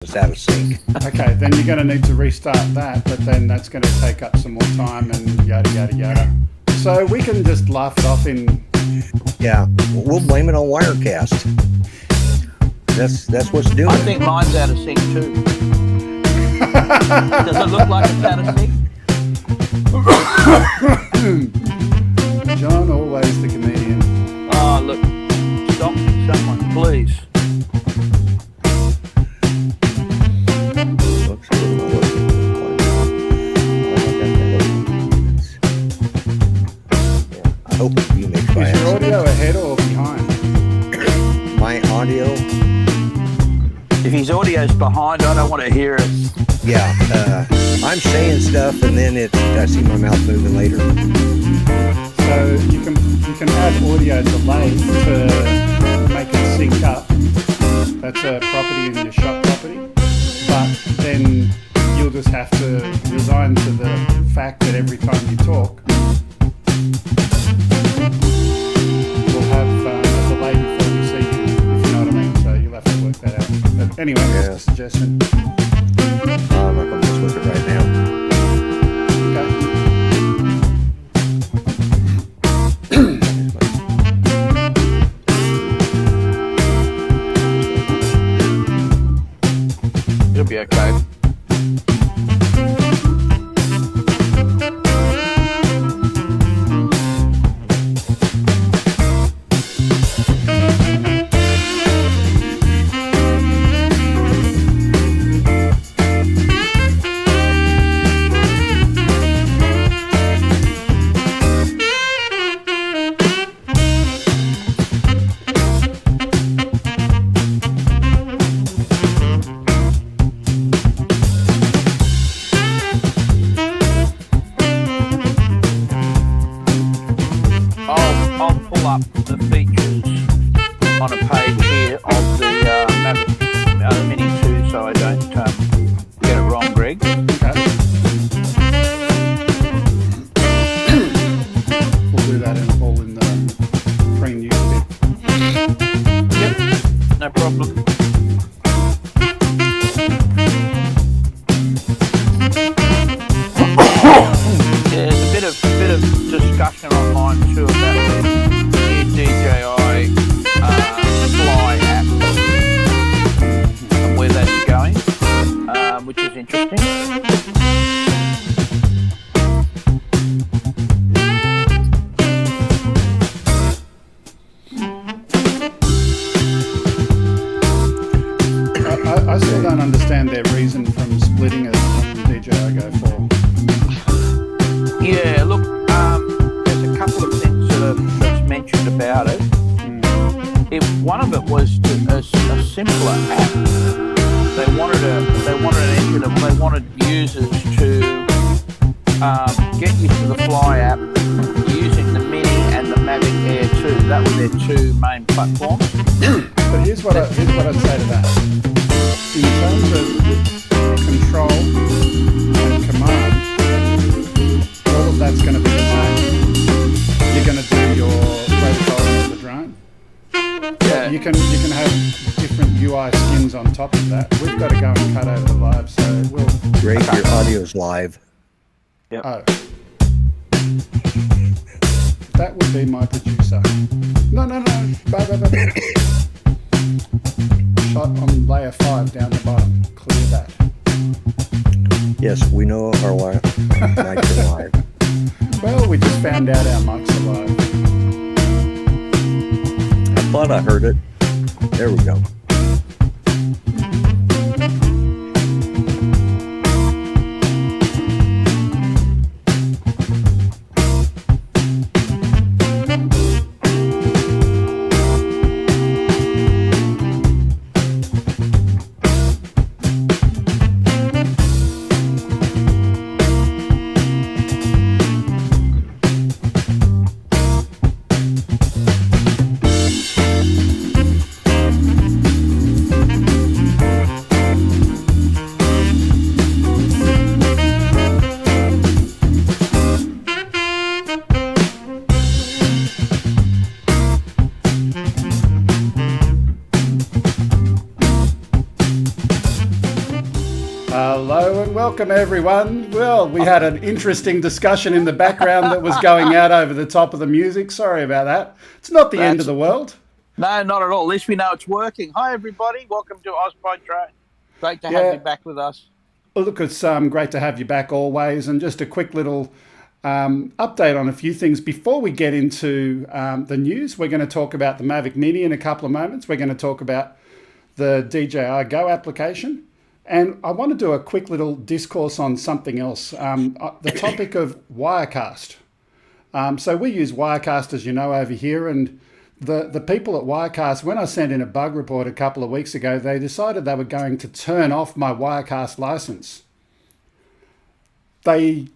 It's out of sync. Okay, then you're going to need to restart that, but then that's going to take up some more time and yada, yada, yada. So we can just laugh it off in... Yeah, we'll blame it on Wirecast. That's what's doing I think mine's out of sync too. Does it look like it's out of sync? John, always the comedian. Oh, look. Stop someone, please. I hope you make by Is your audio ahead or behind? My audio? If his audio's behind, I don't want to hear it. Yeah, I'm saying stuff and then I see my mouth moving later. So you can add audio delay to make it sync up. That's a property in your shot property. But then you'll just have to resign to the fact that every time you talk, we'll have a delay before we see you, if you know what I mean. So you'll have to work that out. But anyway, Yeah. just a suggestion. I'm not going to mess with it right now. Okay. It'll be okay. I'll pull up the features on a page here of the Mavic Mini 2 so I don't get it wrong, Greg. Okay. We'll do that all in the pre-news bit. Yep, no problem. Yeah, there's a bit of discussion online too about the new DJI Fly app and where that's going, which is interesting. I still don't understand their reason from splitting it from DJI Go 4. Yeah, look, there's a couple of things that's mentioned about it. One of it was a simpler app. They wanted an engine, and they wanted users to get used to the Fly app using the Mini and the Mavic Air 2. That were their two main platforms. But here's what I'd say to that. In terms of control and command, all of that's going to be the same. You're going to do your protocols of the drone. Yeah. You can have different UI skins on top of that. We've got to go and cut over the live, so we'll... Great, your audio's live. Yep. Oh. That would be my producer. No. Bye. Shot on layer 5 down the bottom. Clear that. Yes, we know our mics are live. Well, we just found out our mics are live. I thought I heard it. There we go. Hello and welcome everyone. Well, we had an interesting discussion in the background that was going out over the top of the music. Sorry about that. It's not the end of the world. No, not at all. At least we know it's working. Hi everybody, welcome to OzByDrone. Great to have you back with us. Well, look, it's great to have you back always. And just a quick little update on a few things before we get into the news. We're going to talk about the Mavic Mini in a couple of moments. We're going to talk about the DJI Go application. And I want to do a quick little discourse on something else, the topic of Wirecast. So we use Wirecast, as you know, over here. And the people at Wirecast, when I sent in a bug report a couple of weeks ago, they decided they were going to turn off my Wirecast license. They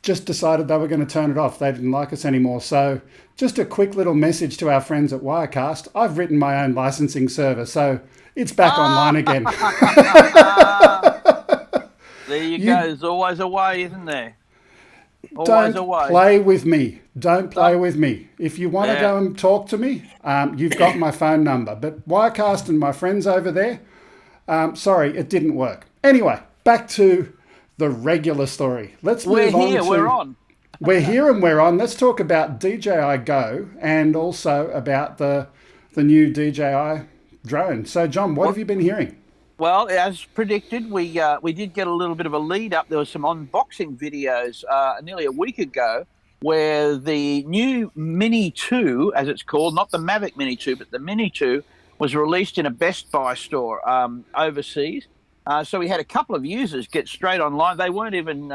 just decided they were going to turn it off. They didn't like us anymore. So just a quick little message to our friends at Wirecast. I've written my own licensing server, so it's back online again. There you go. There's always a way, isn't there? Always a way. Play with me. Don't play with me. If you want to go and talk to me, you've got my phone number. But Wirecast and my friends over there, sorry, it didn't work. Anyway, back to the regular story. Let's move on. We're here and we're on. Let's talk about DJI Go and also about the new DJI drone. So, John, what have you been hearing? Well, as predicted, we did get a little bit of a lead up. There was some unboxing videos nearly a week ago where the new Mini 2, as it's called, not the Mavic Mini 2, but the Mini 2, was released in a Best Buy store overseas. So we had a couple of users get straight online. They weren't even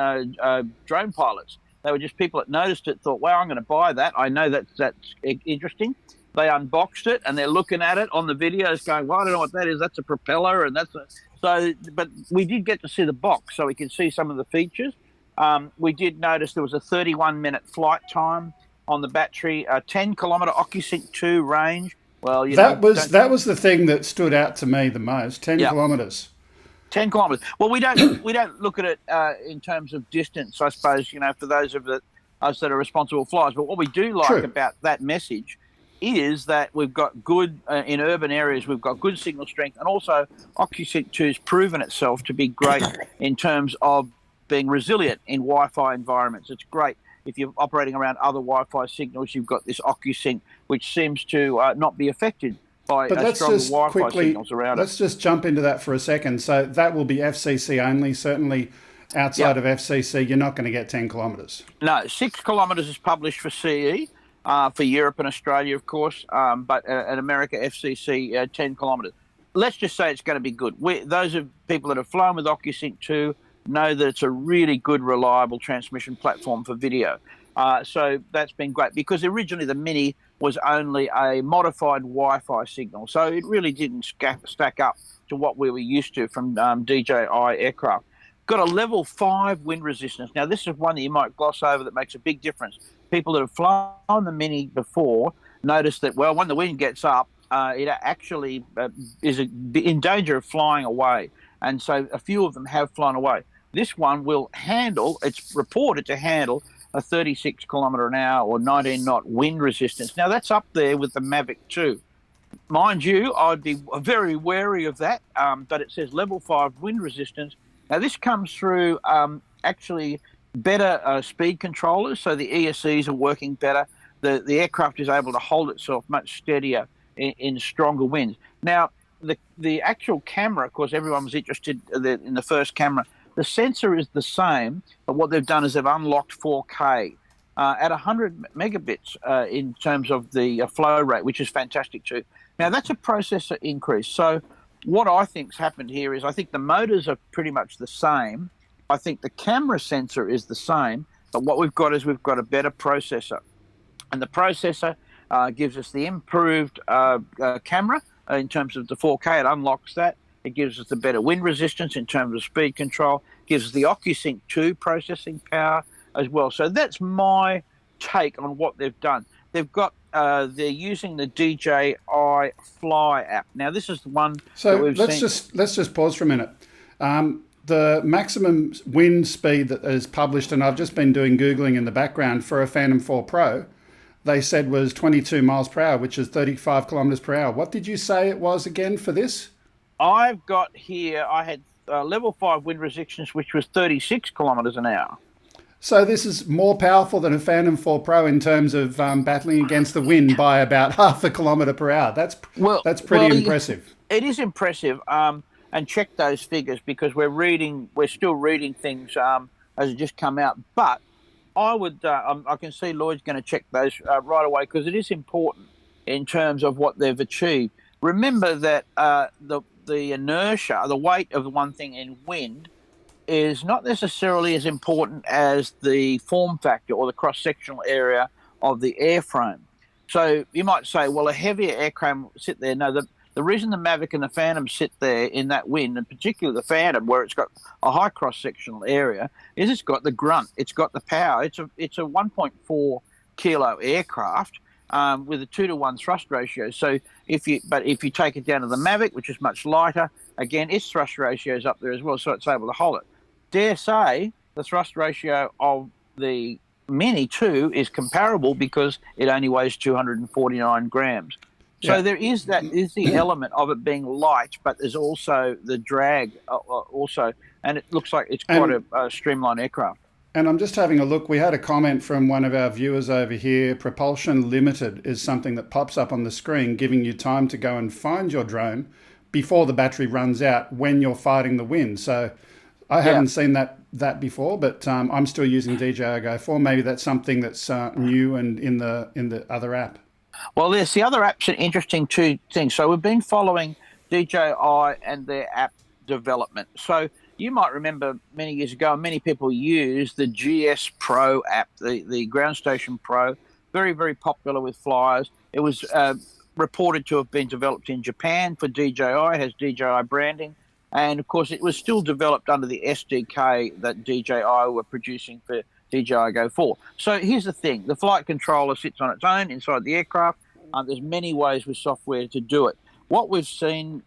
drone pilots. They were just people that noticed it, thought, wow, I'm going to buy that. I know that's interesting. They unboxed it and they're looking at it on the videos going, well, I don't know what that is. That's a propeller. And but we did get to see the box so we could see some of the features. We did notice there was a 31-minute flight time on the battery, a 10-kilometer OcuSync 2 range. Well, that was the thing that stood out to me the most, 10 kilometers. 10 kilometers. Well, we don't look at it in terms of distance, I suppose, for those of us that are responsible flyers. But what we do like about that message is that we've got good, in urban areas, we've got good signal strength, and also OcuSync 2 has proven itself to be great in terms of being resilient in Wi-Fi environments. It's great if you're operating around other Wi-Fi signals. You've got this OcuSync, which seems to not be affected by stronger Wi-Fi signals around it. Let's just jump into that for a second. So that will be FCC only. Certainly outside of FCC, you're not going to get 10 kilometres. No, 6 kilometres is published for CE. For Europe and Australia, of course, but in America, FCC, 10 kilometres. Let's just say it's going to be good. Those of people that have flown with OcuSync 2 know that it's a really good, reliable transmission platform for video. So that's been great because originally the Mini was only a modified Wi-Fi signal. So it really didn't stack up to what we were used to from DJI aircraft. Got a level 5 wind resistance. Now, this is one that you might gloss over that makes a big difference. People that have flown the Mini before notice that, well, when the wind gets up, it actually is in danger of flying away. And so a few of them have flown away. This one will handle, it's reported to handle, a 36 kilometre an hour or 19 knot wind resistance. Now, that's up there with the Mavic 2. Mind you, I'd be very wary of that, but it says level 5 wind resistance. Now, this comes through actually better speed controllers, so the ESCs are working better. The aircraft is able to hold itself much steadier in stronger winds. Now, the actual camera, of course, everyone was interested in the first camera. The sensor is the same, but what they've done is they've unlocked 4K at 100 megabits in terms of the flow rate, which is fantastic too. Now, that's a processor increase. So what I think's happened here is I think the motors are pretty much the same. I think the camera sensor is the same, but what we've got is we've got a better processor. And the processor gives us the improved camera in terms of the 4K. It unlocks that. It gives us the better wind resistance in terms of speed control. Gives us the OcuSync 2 processing power as well. So that's my take on what they've done. They've got they're using the DJI Fly app. Now, this is the one that we've seen. Let's just pause for a minute. The maximum wind speed that is published, and I've just been doing Googling in the background for a Phantom 4 Pro, they said was 22 miles per hour, which is 35 kilometers per hour. What did you say it was again for this? I've got here, I had level 5 wind resistance, which was 36 kilometres an hour. So this is more powerful than a Phantom 4 Pro in terms of battling against the wind by about half a kilometre per hour. That's pretty impressive. It is impressive. And check those figures because we're still reading things as it just come out. But I can see Lloyd's going to check those right away because it is important in terms of what they've achieved. Remember that the inertia, the weight of one thing in wind, is not necessarily as important as the form factor or the cross-sectional area of the airframe. So you might say, well, a heavier aircraft will sit there. No, the reason the Mavic and the Phantom sit there in that wind, and particularly the Phantom, where it's got a high cross-sectional area, is it's got the grunt, it's got the power. It's a 1.4 kilo aircraft with a 2-to-1 thrust ratio. So if you take it down to the Mavic, which is much lighter, again, its thrust ratio is up there as well, so it's able to hold it. Dare say the thrust ratio of the Mini 2 is comparable because it only weighs 249 grams. So there is the element of it being light, but there's also the drag also, and it looks like it's quite a streamlined aircraft. And I'm just having a look. We had a comment from one of our viewers over here. Propulsion limited is something that pops up on the screen, giving you time to go and find your drone before the battery runs out when you're fighting the wind. So I haven't seen that before, but I'm still using DJI Go 4. Maybe that's something that's new and in the other app. Well, there's the other app's an interesting two things. So we've been following DJI and their app development. So you might remember many years ago, many people use the GS Pro app, the Ground Station Pro, very, very popular with flyers. It was reported to have been developed in Japan for DJI, has DJI branding. And, of course, it was still developed under the SDK that DJI were producing for DJI Go 4. So here's the thing. The flight controller sits on its own inside the aircraft. There's many ways with software to do it. What we're seeing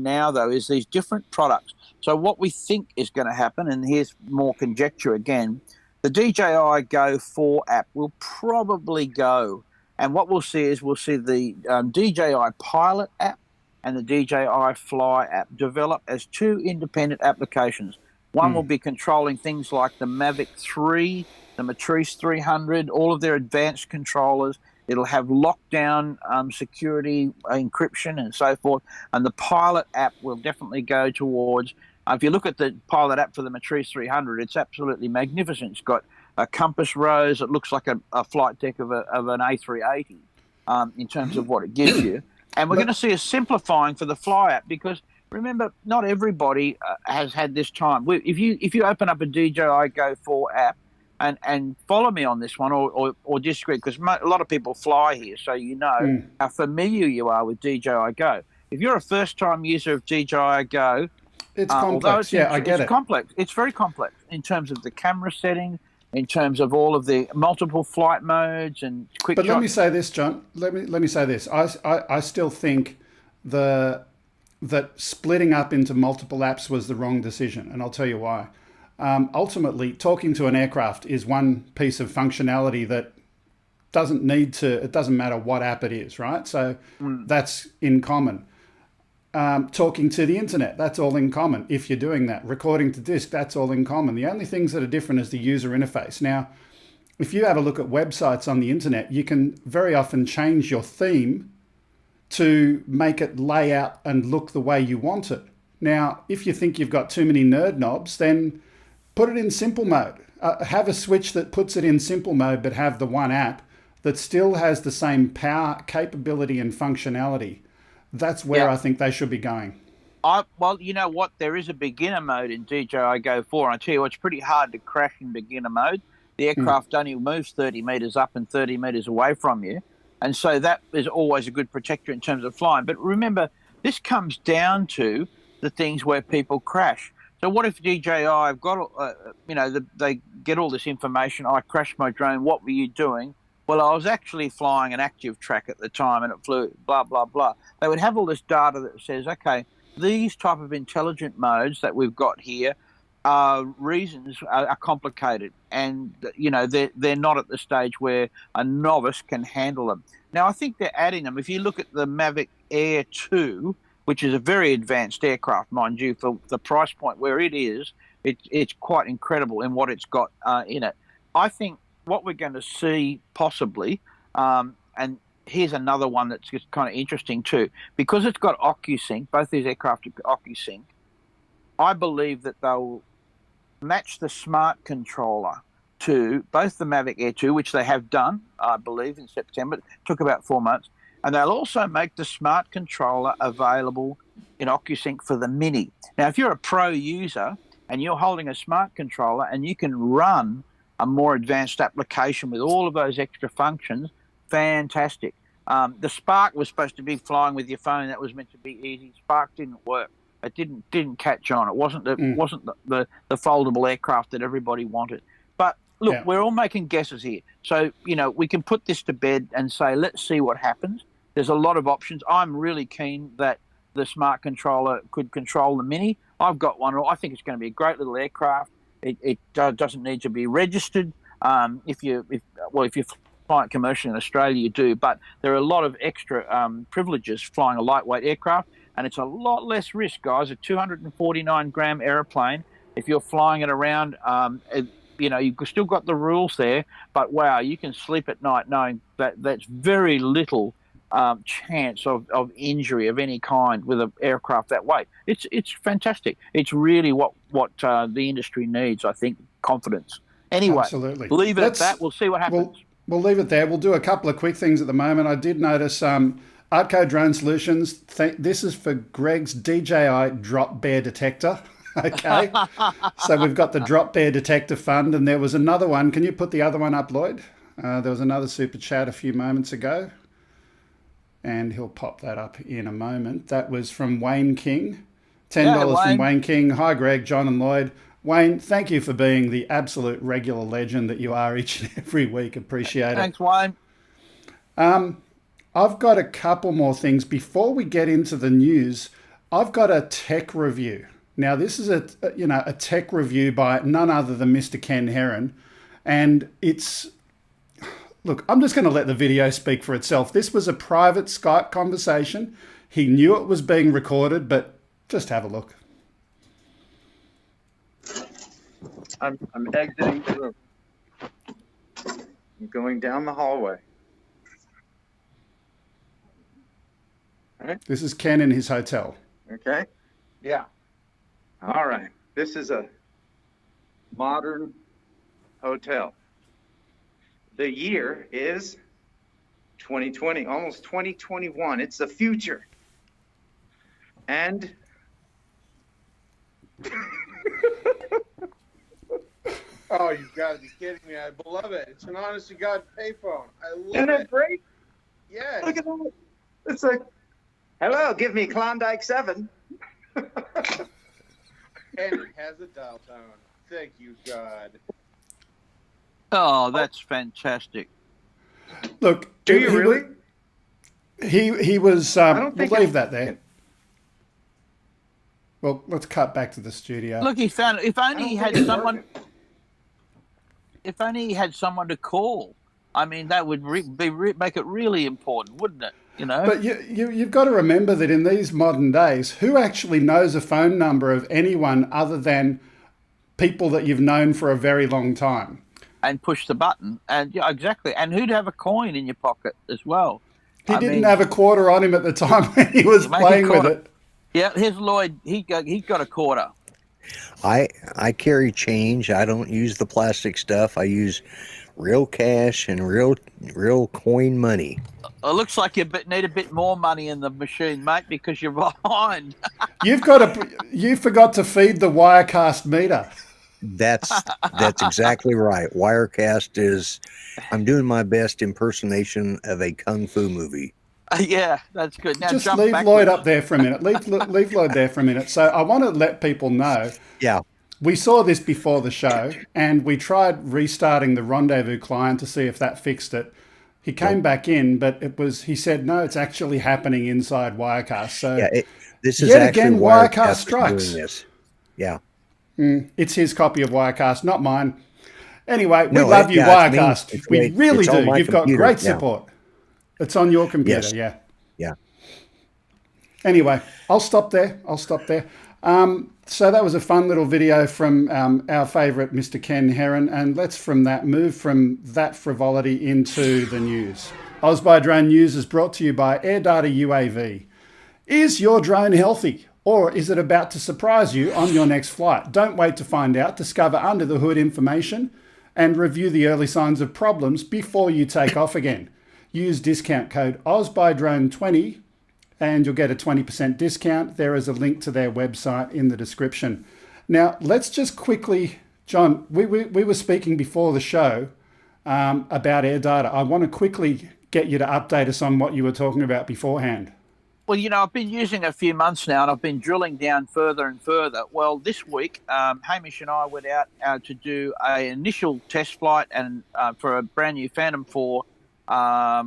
now, though, is these different products. So what we think is going to happen, and here's more conjecture again, the DJI Go 4 app will probably go. And what we'll see is the DJI Pilot app and the DJI Fly app develop as two independent applications. One will be controlling things like the Mavic 3, the Matrice 300, all of their advanced controllers. It'll have lockdown, security, encryption, and so forth. And the Pilot app will definitely go towards, if you look at the Pilot app for the Matrice 300, it's absolutely magnificent. It's got a compass rose. It looks like a flight deck of an A380 in terms of what it gives you. And we're going to see a simplifying for the Fly app because, remember, not everybody has had this time. If you open up a DJI Go 4 app and follow me on this one or disagree, because a lot of people fly here, so you know how familiar you are with DJI Go. If you're a first-time user of DJI Go, it's complex. I get it. It's complex. It's very complex in terms of the camera settings, in terms of all of the multiple flight modes and quick shots. But let me say this, John. Let me say this. I still think that splitting up into multiple apps was the wrong decision, and I'll tell you why. Ultimately, talking to an aircraft is one piece of functionality that it doesn't matter what app it is, right? So that's in common. Talking to the internet, that's all in common. If you're doing that, recording to disk, that's all in common. The only things that are different is the user interface. Now, if you have a look at websites on the internet, you can very often change your theme to make it lay out and look the way you want it. Now, if you think you've got too many nerd knobs, then put it in simple mode. Have a switch that puts it in simple mode, but have the one app that still has the same power, capability, and functionality. That's where I think they should be going. Well, you know what? There is a beginner mode in DJI Go 4. And I tell you what, it's pretty hard to crash in beginner mode. The aircraft only moves 30 metres up and 30 metres away from you. And so that is always a good protector in terms of flying. But remember, this comes down to the things where people crash. So what if DJI have got, they get all this information, I crashed my drone, what were you doing? Well, I was actually flying an active track at the time and it flew blah, blah, blah. They would have all this data that says, okay, these type of intelligent modes that we've got here are complicated and, they're not at the stage where a novice can handle them. Now, I think they're adding them. If you look at the Mavic Air 2, which is a very advanced aircraft, mind you, for the price point where it is. It's quite incredible in what it's got in it. I think what we're going to see possibly, and here's another one that's just kind of interesting too, because it's got OcuSync. Both these aircraft have OcuSync. I believe that they'll match the smart controller to both the Mavic Air 2, which they have done, I believe, in September. It took about 4 months. And they'll also make the smart controller available in OcuSync for the Mini. Now, if you're a pro user and you're holding a smart controller and you can run a more advanced application with all of those extra functions, fantastic. The Spark was supposed to be flying with your phone. That was meant to be easy. Spark didn't work. It didn't catch on. It wasn't the foldable aircraft that everybody wanted. But look, we're all making guesses here. So, we can put this to bed and say, let's see what happens. There's a lot of options. I'm really keen that the smart controller could control the Mini. I've got one. I think it's going to be a great little aircraft. It doesn't need to be registered. If you fly it commercially in Australia, you do. But there are a lot of extra privileges flying a lightweight aircraft, and it's a lot less risk, guys. A 249-gram aeroplane, if you're flying it around, you've still got the rules there, but wow, you can sleep at night knowing that that's very little chance of injury of any kind with an aircraft that weight. It's fantastic. It's really what the industry needs, I think, confidence. Anyway, absolutely. Leave it at that. We'll see what happens. We'll leave it there. We'll do a couple of quick things at the moment. I did notice Artco Drone Solutions. This is for Greg's DJI Drop Bear Detector. Okay. So we've got the Drop Bear Detector Fund, and there was another one. Can you put the other one up, Lloyd? There was another super chat a few moments ago, and he'll pop that up in a moment. That was from Wayne King. $10 from Wayne King. Hi, Greg, John, and Lloyd. Wayne, thank you for being the absolute regular legend that you are each and every week. Appreciate it. Thanks, Wayne. I've got a couple more things. Before we get into the news, I've got a tech review. Now, this is a tech review by none other than Mr. Ken Heron. And look, I'm just going to let the video speak for itself. This was a private Skype conversation. He knew it was being recorded, but just have a look. I'm exiting the room. I'm going down the hallway. All right. This is Ken in his hotel. Okay. Yeah. All right. This is a modern hotel. The year is 2020, almost 2021. It's the future. And oh, you've got to be kidding me. I love it. It's an honest-to-God payphone. I love isn't it great? Yes. Look at that. It's like, hello, give me Klondike 7. And it has a dial tone. Thank you, God. Oh, that's fantastic. Look, Do you really? He was. don't We'll think leave that there. Well, let's cut back to the studio. Look, he found. If only he had someone. If only he had someone to call. I mean, that would make it really important, wouldn't it? But you've got to remember that in these modern days, who actually knows a phone number of anyone other than people that you've known for a very long time? And push the button, and yeah, exactly. And who'd have a coin in your pocket as well? He didn't have a quarter on him at the time when he was playing with it. Yeah, here's Lloyd. He got a quarter. I carry change. I don't use the plastic stuff. I use real cash and real coin money. It looks like you need a bit more money in the machine, mate, because you're behind. You forgot to feed the Wirecast meter. That's exactly right. Wirecast is. I'm doing my best impersonation of a kung fu movie. Yeah, that's good. Now just jump leave backwards. Lloyd up there for a minute. Leave Lloyd there for a minute. So I want to let people know. Yeah. We saw this before the show, and we tried restarting the Rendezvous client to see if that fixed it. He came back in, but he said, no, it's actually happening inside Wirecast. So yeah, this is yet actually again, Wirecast strikes. doing this. Yeah. It's his copy of Wirecast, not mine. Anyway, we love you, Wirecast. We really do. You've got great support. It's on your computer, yes. yeah. Anyway, I'll stop there. So that was a fun little video from our favourite Mr. Ken Heron, and let's from that move from that frivolity into the news. OzByDrone News is brought to you by AirData UAV. Is your drone healthy, or is it about to surprise you on your next flight? Don't wait to find out. Discover under the hood information and review the early signs of problems before you take off again. Use discount code OzByDrone20 and you'll get a 20% discount. There is a link to their website in the description. Now, let's just quickly, John, we were speaking before the show about AirData. I want to quickly get you to update us on what you were talking about beforehand. Well, I've been using it a few months now, and I've been drilling down further and further. Well, this week, Hamish and I went out to do an initial test flight and for a brand new Phantom 4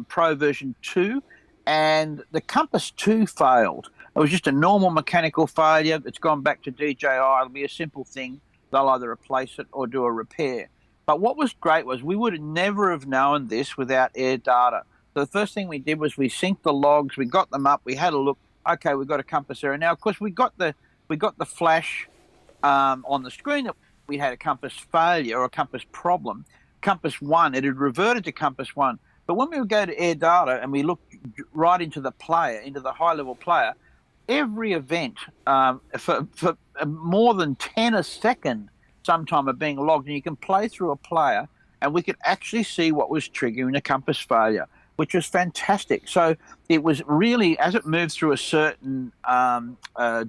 Pro version 2, and the Compass 2 failed. It was just a normal mechanical failure. It's gone back to DJI. It'll be a simple thing. They'll either replace it or do a repair. But what was great was we would never have known this without AirData. So the first thing we did was we synced the logs, we got them up, we had a look. Okay, we've got a compass error. Now, of course, we got the flash on the screen that we had a compass failure or a compass problem. Compass 1, it had reverted to Compass 1. But when we would go to AirData and we looked right into the player, into the high-level player, every event for more than 10 a second sometime are being logged, and you can play through a player, and we could actually see what was triggering a compass failure, which was fantastic. So it was really, as it moved through a certain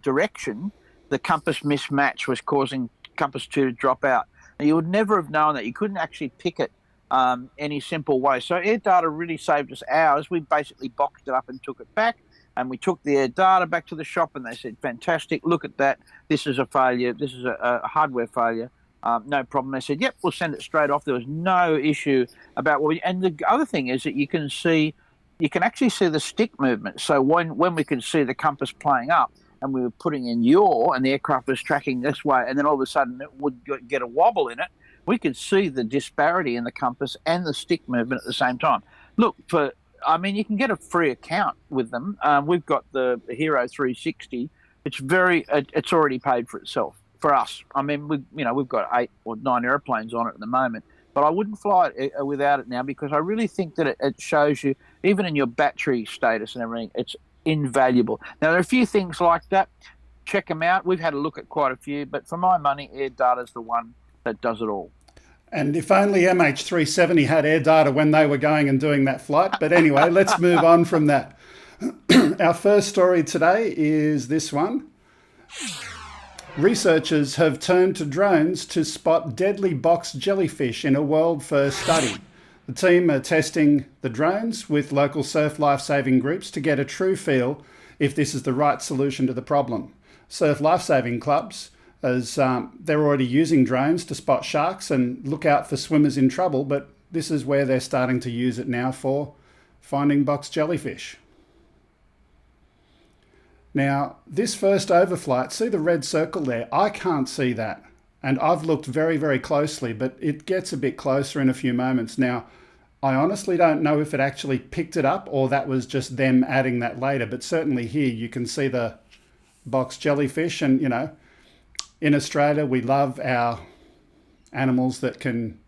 direction, the compass mismatch was causing Compass 2 to drop out. And you would never have known that. You couldn't actually pick it any simple way. So AirData really saved us hours. We basically boxed it up and took it back, and we took the AirData back to the shop, and they said, fantastic, look at that. This is a failure. This is a hardware failure. No problem. They said, yep, we'll send it straight off. There was no issue about what and the other thing is that you can actually see the stick movement. So when we could see the compass playing up and we were putting in yaw and the aircraft was tracking this way, and then all of a sudden it would get a wobble in it, we could see the disparity in the compass and the stick movement at the same time. Look, you can get a free account with them. We've got the Hero 360. It's already paid for itself. For us, we've got 8 or 9 airplanes on it at the moment, but I wouldn't fly it without it now, because I really think that it shows you, even in your battery status and everything, it's invaluable. Now, there are a few things like that. Check them out. We've had a look at quite a few, but for my money, AirData is the one that does it all. And if only MH370 had AirData when they were going and doing that flight. But anyway, let's move on from that. Our first story today is this one. Researchers have turned to drones to spot deadly box jellyfish in a world-first study. The team are testing the drones with local surf life-saving groups to get a true feel if this is the right solution to the problem. Surf life-saving clubs, as they're already using drones to spot sharks and look out for swimmers in trouble, but this is where they're starting to use it now for finding box jellyfish. Now, this first overflight, see the red circle there? I can't see that. And I've looked very, very closely, but it gets a bit closer in a few moments. Now, I honestly don't know if it actually picked it up or that was just them adding that later, but certainly here you can see the box jellyfish. And, in Australia, we love our animals that can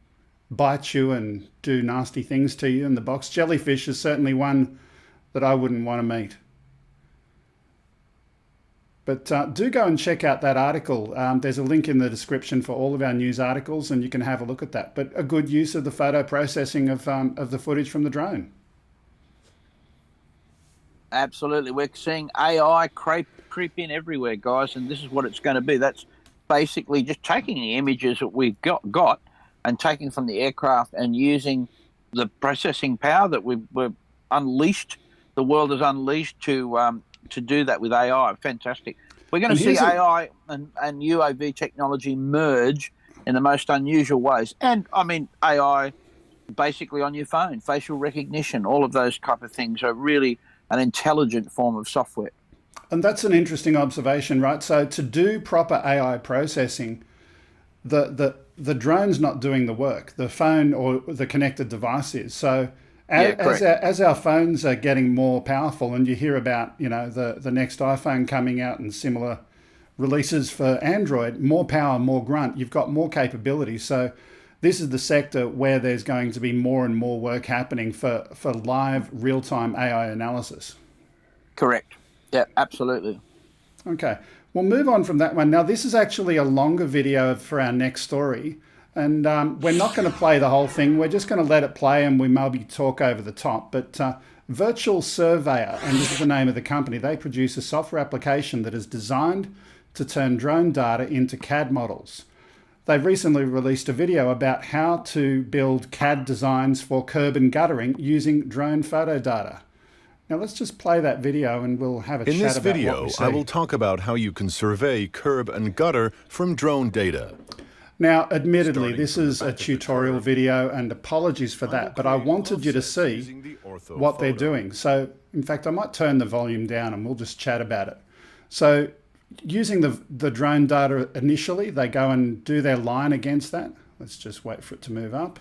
bite you and do nasty things to you. And the box jellyfish is certainly one that I wouldn't want to meet. But do go and check out that article. There's a link in the description for all of our news articles, and you can have a look at that. But a good use of the photo processing of the footage from the drone. Absolutely. We're seeing AI creep in everywhere, guys, and this is what it's going to be. That's basically just taking the images that we've got and taking from the aircraft and using the processing power that we've unleashed, the world has unleashed to do that with AI. Fantastic. We're going to see AI and UAV technology merge in the most unusual ways. And, AI basically on your phone, facial recognition, all of those type of things are really an intelligent form of software. And that's an interesting observation, right? So to do proper AI processing, the drone's not doing the work. The phone or the connected device is. So correct. As our phones are getting more powerful, and you hear about, you know, the next iPhone coming out and similar releases for Android, more power, more grunt, you've got more capability. So this is the sector where there's going to be more and more work happening for live real-time AI analysis. Correct. Yeah, absolutely. Okay, we'll move on from that one. Now, this is actually a longer video for our next story. And we're not going to play the whole thing. We're just going to let it play and we maybe talk over the top. But Virtual Surveyor, and this is the name of the company, they produce a software application that is designed to turn drone data into CAD models. They've recently released a video about how to build CAD designs for curb and guttering using drone photo data. Now let's just play that video and we'll have a chat about what we see. In this video, I will talk about how you can survey curb and gutter from drone data. Now, admittedly, this is a tutorial video and apologies for that, but I wanted you to see what they're doing. So, in fact, I might turn the volume down and we'll just chat about it. So, using the drone data initially, they go and do their line against that. Let's just wait for it to move up.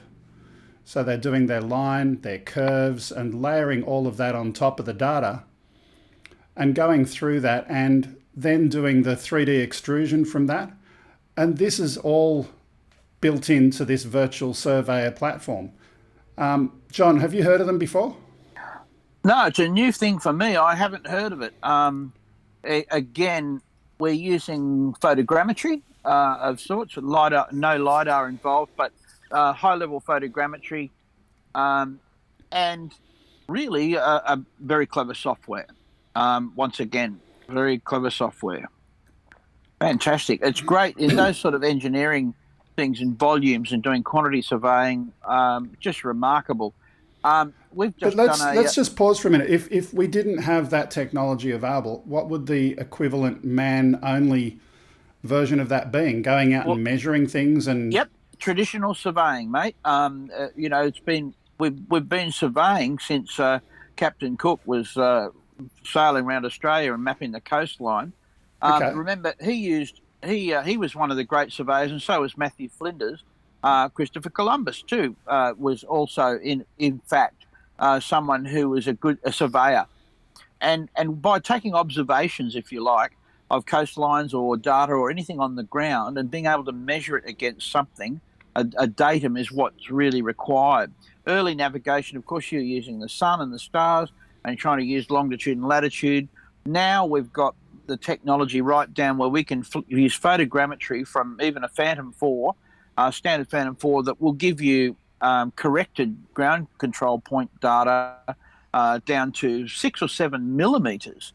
So they're doing their line, their curves, and layering all of that on top of the data and going through that and then doing the 3D extrusion from that. And this is all built into this Virtual Surveyor platform. John, have you heard of them before? No, it's a new thing for me. I haven't heard of it. Again, we're using photogrammetry of sorts, LiDAR, no LiDAR involved, but high-level photogrammetry, and really a very clever software. Once again, very clever software. Fantastic. It's great in those sort of engineering things in volumes and doing quantity surveying, just remarkable. We've just let's just pause for a minute. If we didn't have that technology available, what would the equivalent man-only version of that being? Going out and measuring things and... Yep, traditional surveying, mate. You know, we've been surveying since Captain Cook was sailing around Australia and mapping the coastline. Okay. Remember, he was one of the great surveyors, and so was Matthew Flinders. Christopher Columbus too was also in fact someone who was a surveyor, and by taking observations, if you like, of coastlines or data or anything on the ground and being able to measure it against something, a datum is what's really required. Early navigation, of course, you're using the sun and the stars and trying to use longitude and latitude. Now we've got the technology right down where we can use photogrammetry from even a Phantom 4, standard Phantom 4, that will give you corrected ground control point data down to 6 or 7 millimeters.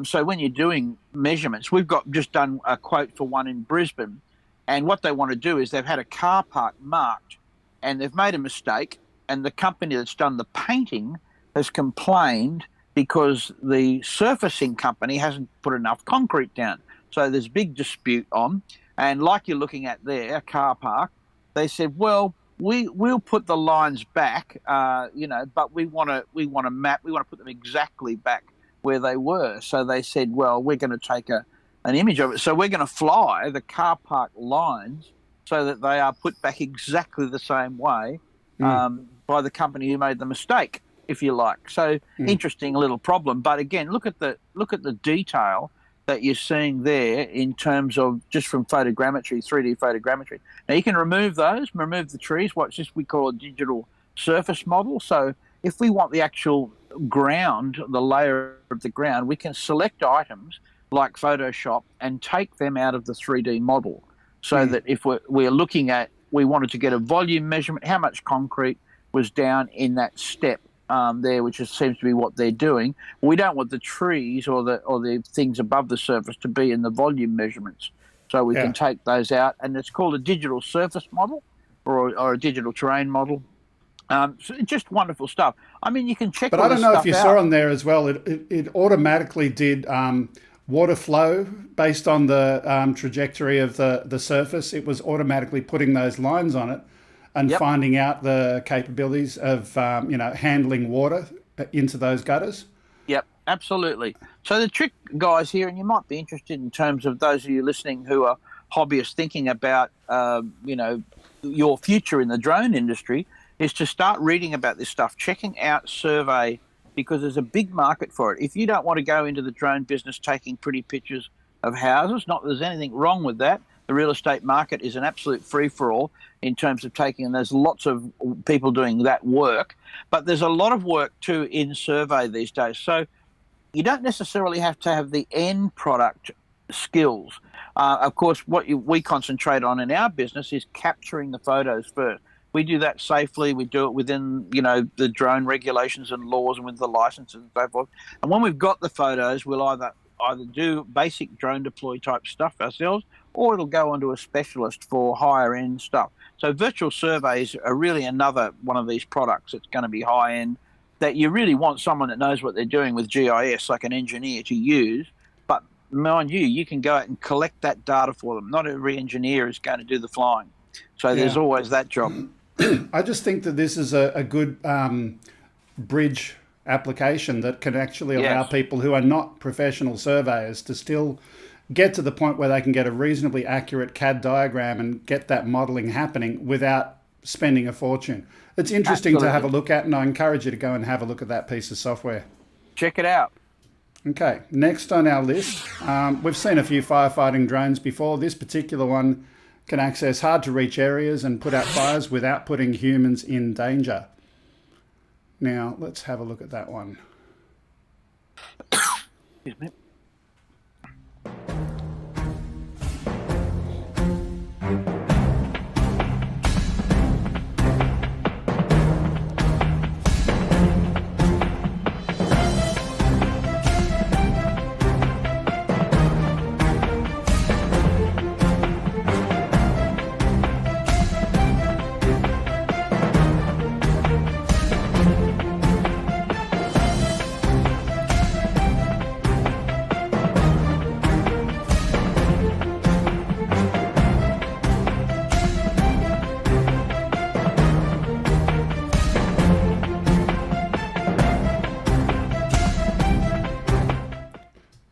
So when you're doing measurements, we've just done a quote for one in Brisbane, and what they want to do is they've had a car park marked and they've made a mistake, and the company that's done the painting has complained because the surfacing company hasn't put enough concrete down. So there's a big dispute on, and like you're looking at there, a car park, they said, well, we'll put the lines back, you know, but we want to map, we want to put them exactly back where they were. So they said, well, we're going to take an image of it. So we're going to fly the car park lines so that they are put back exactly the same way by the company who made the mistake, if you like. So interesting little problem. But again, look at the detail that you're seeing there in terms of just from photogrammetry, 3D photogrammetry. Now you can remove those, remove the trees, what's this we call a digital surface model. So if we want the actual ground, the layer of the ground, we can select items like Photoshop and take them out of the 3D model. So that if we're looking at, we wanted to get a volume measurement, how much concrete was down in that step there, which seems to be what they're doing. We don't want the trees or the things above the surface to be in the volume measurements. So we can take those out, and it's called a digital surface model or a digital terrain model. So just wonderful stuff. I mean, you can check. But I don't know if you saw on there as well. It automatically did water flow based on the trajectory of the surface. It was automatically putting those lines on it and finding out the capabilities of handling water into those gutters. Yep, absolutely. So the trick, guys, here, and you might be interested in terms of those of you listening who are hobbyists thinking about your future in the drone industry, is to start reading about this stuff, checking out survey, because there's a big market for it. If you don't want to go into the drone business taking pretty pictures of houses, not that there's anything wrong with that. The real estate market is an absolute free-for-all in terms of taking, and there's lots of people doing that work. But there's a lot of work too in survey these days. So you don't necessarily have to have the end product skills. Of course, what we concentrate on in our business is capturing the photos first. We do that safely. We do it within, the drone regulations and laws and with the licenses and so forth. And when we've got the photos, we'll either do basic drone deploy type stuff ourselves, or it'll go onto a specialist for higher end stuff. So virtual surveys are really another one of these products that's going to be high end, that you really want someone that knows what they're doing with GIS, like an engineer, to use. But mind you, you can go out and collect that data for them. Not every engineer is going to do the flying. So there's always that job. I just think that this is a good bridge application that can actually allow people who are not professional surveyors to still get to the point where they can get a reasonably accurate CAD diagram and get that modelling happening without spending a fortune. It's interesting to have a look at, and I encourage you to go and have a look at that piece of software. Check it out. Okay, next on our list, we've seen a few firefighting drones before. This particular one can access hard-to-reach areas and put out fires without putting humans in danger. Now, let's have a look at that one. Excuse me.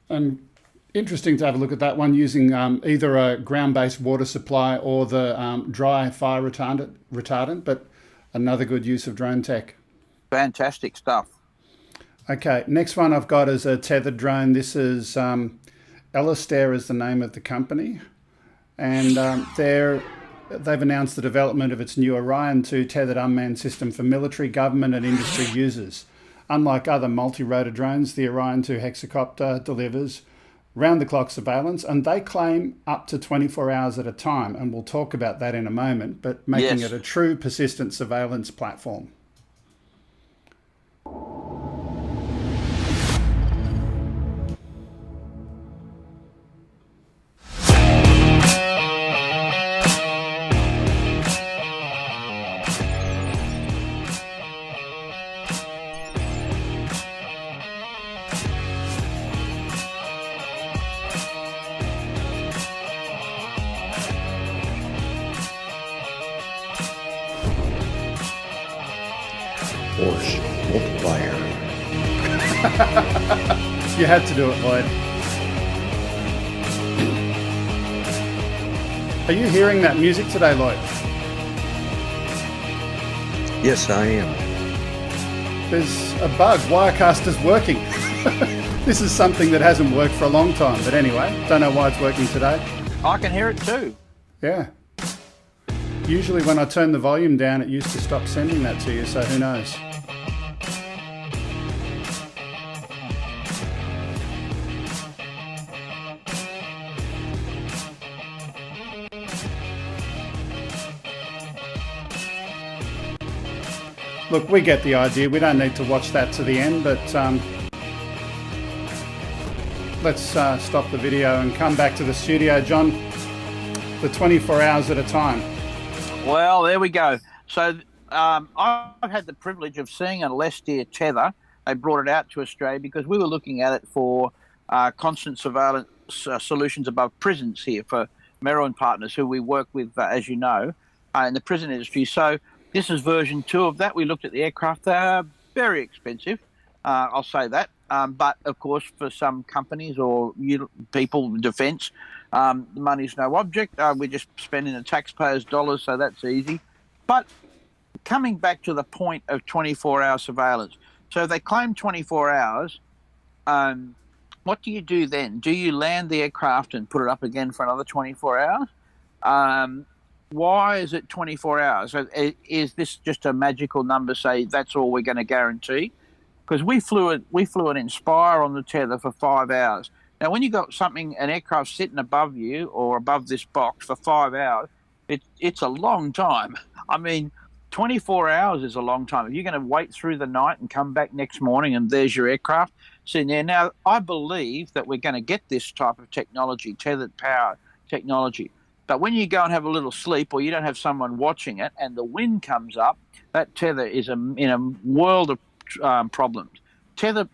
And interesting to have a look at that one using either a ground-based water supply or the dry fire retardant, but another good use of drone tech. Fantastic stuff. Okay, next one I've got is a tethered drone. This is Alistair is the name of the company, and they've announced the development of its new Orion 2 tethered unmanned system for military, government and industry users. Unlike other multi-rotor drones, the Orion 2 hexacopter delivers round-the-clock surveillance, and they claim up to 24 hours at a time, and we'll talk about that in a moment, but making it a true persistent surveillance platform. Force multiplier. You had to do it, Lloyd. Are you hearing that music today, Lloyd? Yes, I am. There's a bug. Wirecaster's working. This is something that hasn't worked for a long time, but anyway, don't know why it's working today. I can hear it too. Yeah. Usually when I turn the volume down, it used to stop sending that to you, so who knows? Look, we get the idea. We don't need to watch that to the end, but let's stop the video and come back to the studio, John. The 24 hours at a time. Well, there we go. So I've had the privilege of seeing a Lestier tether. They brought it out to Australia because we were looking at it for constant surveillance solutions above prisons here for Merrow and Partners, who we work with, as you know, in the prison industry. So this is version 2 of that. We looked at the aircraft. They're very expensive, I'll say that. But, of course, for some companies or people, defence, the money's no object. We're just spending the taxpayers' dollars, so that's easy. But coming back to the point of 24-hour surveillance. So if they claim 24 hours, what do you do then? Do you land the aircraft and put it up again for another 24 hours? Why is it 24 hours? So is this just a magical number, say that's all we're going to guarantee? Because we flew an Inspire on the tether for 5 hours. Now, when you got an aircraft sitting above you or above this box for 5 hours, it's a long time. I mean, 24 hours is a long time. If you're going to wait through the night and come back next morning and there's your aircraft sitting there. Now, I believe that we're going to get this type of technology, tethered power technology. But when you go and have a little sleep or you don't have someone watching it and the wind comes up, that tether is in a world of problems. Tethered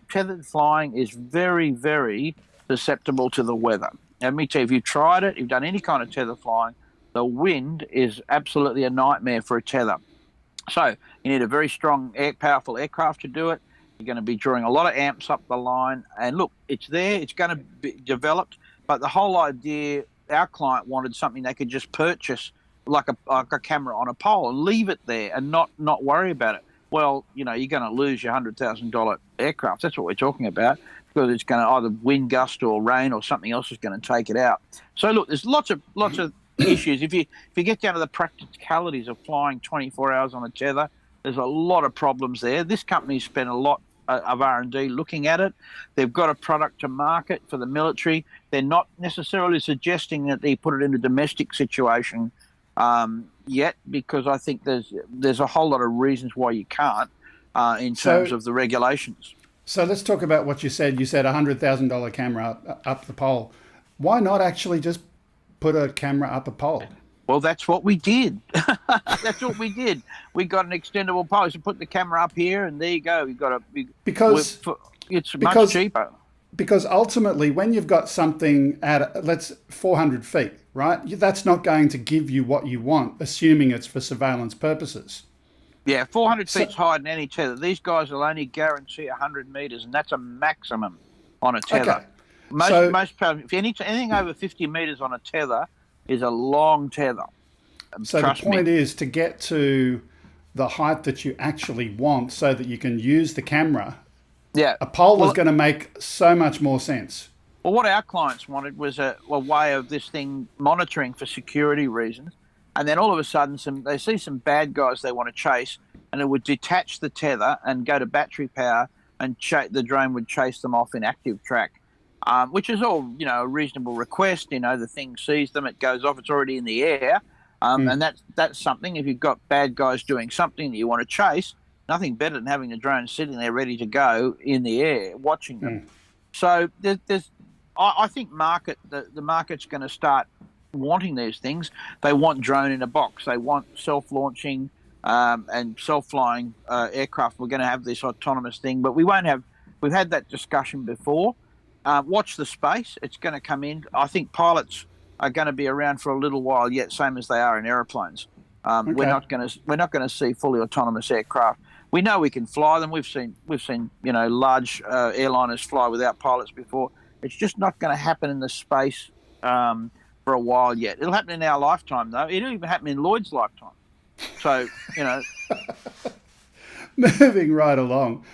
flying is very, very susceptible to the weather. Let me tell you, if you've tried it, you've done any kind of tether flying, the wind is absolutely a nightmare for a tether. So you need a very strong, powerful aircraft to do it. You're going to be drawing a lot of amps up the line. And look, it's there. It's going to be developed. But the whole idea, our client wanted something they could just purchase like a camera on a pole and leave it there and not worry about it. Well, you're going to lose your $100,000 aircraft. That's what we're talking about, because it's going to either wind gust or rain or something else is going to take it out. So look, there's lots of issues. If you get down to the practicalities of flying 24 hours on a tether, there's a lot of problems there. This company's spent a lot of R&D looking at it. They've got a product to market for the military. They're not necessarily suggesting that they put it in a domestic situation yet, because I think there's a whole lot of reasons why you can't in terms of the regulations. So let's talk about what you said. You said $100,000 camera up the pole. Why not actually just put a camera up a pole? Well, that's what we did. That's what we did. We got an extendable pole. So put the camera up here, and there you go. Because it's much cheaper. Because ultimately, when you've got something at 400 feet, right? That's not going to give you what you want, assuming it's for surveillance purposes. Yeah, 400 feet's higher than any tether. These guys will only guarantee 100 meters, and that's a maximum on a tether. Okay. Most if anything over 50 meters on a tether is a long tether. So the point is to get to the height that you actually want so that you can use the camera. Yeah. A pole is going to make so much more sense. Well, what our clients wanted was a way of this thing monitoring for security reasons. And then all of a sudden, they see some bad guys they want to chase, and it would detach the tether and go to battery power, and the drone would chase them off in active track, which is all, a reasonable request. The thing sees them, it goes off, it's already in the air. And that's something, if you've got bad guys doing something that you want to chase, nothing better than having the drone sitting there ready to go in the air, watching them. So I think the market's going to start wanting these things. They want drone in a box. They want self-launching and self-flying aircraft. We're going to have this autonomous thing, but we won't have. We've had that discussion before. Watch the space. It's going to come in. I think pilots are going to be around for a little while yet, same as they are in aeroplanes. Okay. We're not going to see fully autonomous aircraft. We know we can fly them. We've seen large airliners fly without pilots before. It's just not going to happen in the space for a while yet. It'll happen in our lifetime, though. It'll even happen in Lloyd's lifetime. So, Moving right along.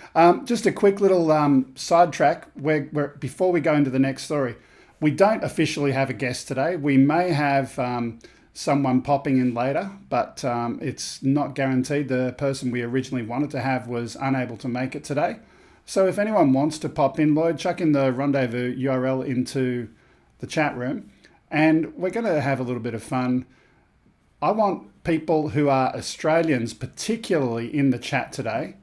Just a quick little sidetrack where before we go into the next story. We don't officially have a guest today. We may have someone popping in later, but it's not guaranteed. The person we originally wanted to have was unable to make it today. So if anyone wants to pop in, Lloyd, chuck in the rendezvous URL into the chat room, and we're going to have a little bit of fun. I want people who are Australians, particularly in the chat today,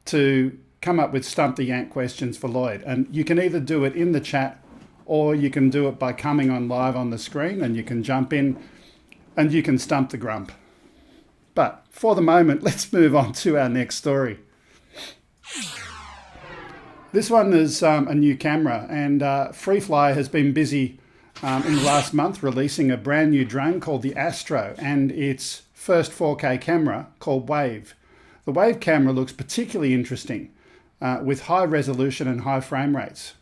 to come up with Stump the Yank questions for Lloyd. And you can either do it in the chat, or you can do it by coming on live on the screen, and you can jump in and you can stump the grump. But for the moment, let's move on to our next story. This one is a new camera, and Freefly has been busy in the last month releasing a brand new drone called the Astro and its first 4K camera called Wave. The Wave camera looks particularly interesting with high resolution and high frame rates.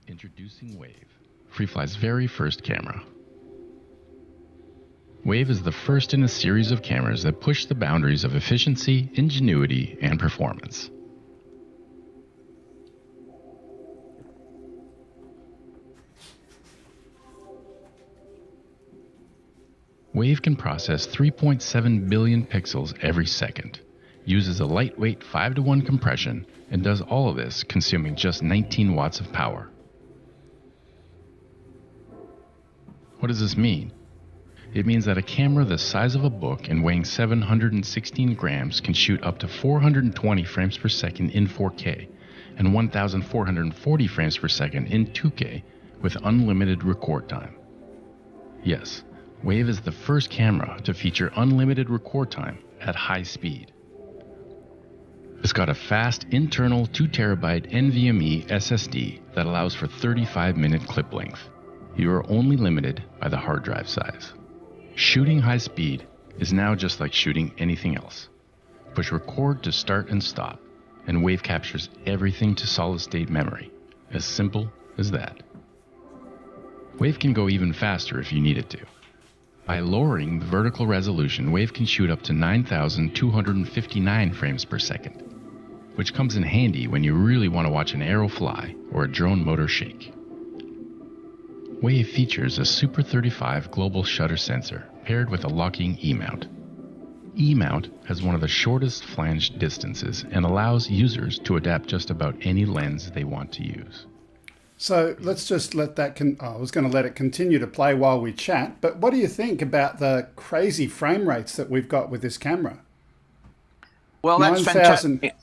Introducing Wave, Freefly's very first camera. Wave is the first in a series of cameras that push the boundaries of efficiency, ingenuity, and performance. Wave can process 3.7 billion pixels every second, uses a lightweight 5:1 compression, and does all of this consuming just 19 watts of power. What does this mean? It means that a camera the size of a book and weighing 716 grams can shoot up to 420 frames per second in 4K and 1,440 frames per second in 2K with unlimited record time. Yes, Wave is the first camera to feature unlimited record time at high speed. It's got a fast internal 2TB NVMe SSD that allows for 35-minute clip length. You are only limited by the hard drive size. Shooting high speed is now just like shooting anything else. Push record to start and stop, and Wave captures everything to solid-state memory. As simple as that. Wave can go even faster if you need it to. By lowering the vertical resolution, Wave can shoot up to 9,259 frames per second, which comes in handy when you really want to watch an arrow fly or a drone motor shake. Wave features a Super 35 global shutter sensor paired with a locking E-mount. E-mount has one of the shortest flange distances and allows users to adapt just about any lens they want to use. So let's just let that, I was going to let it continue to play while we chat, but what do you think about the crazy frame rates that we've got with this camera? Well, that's fantastic.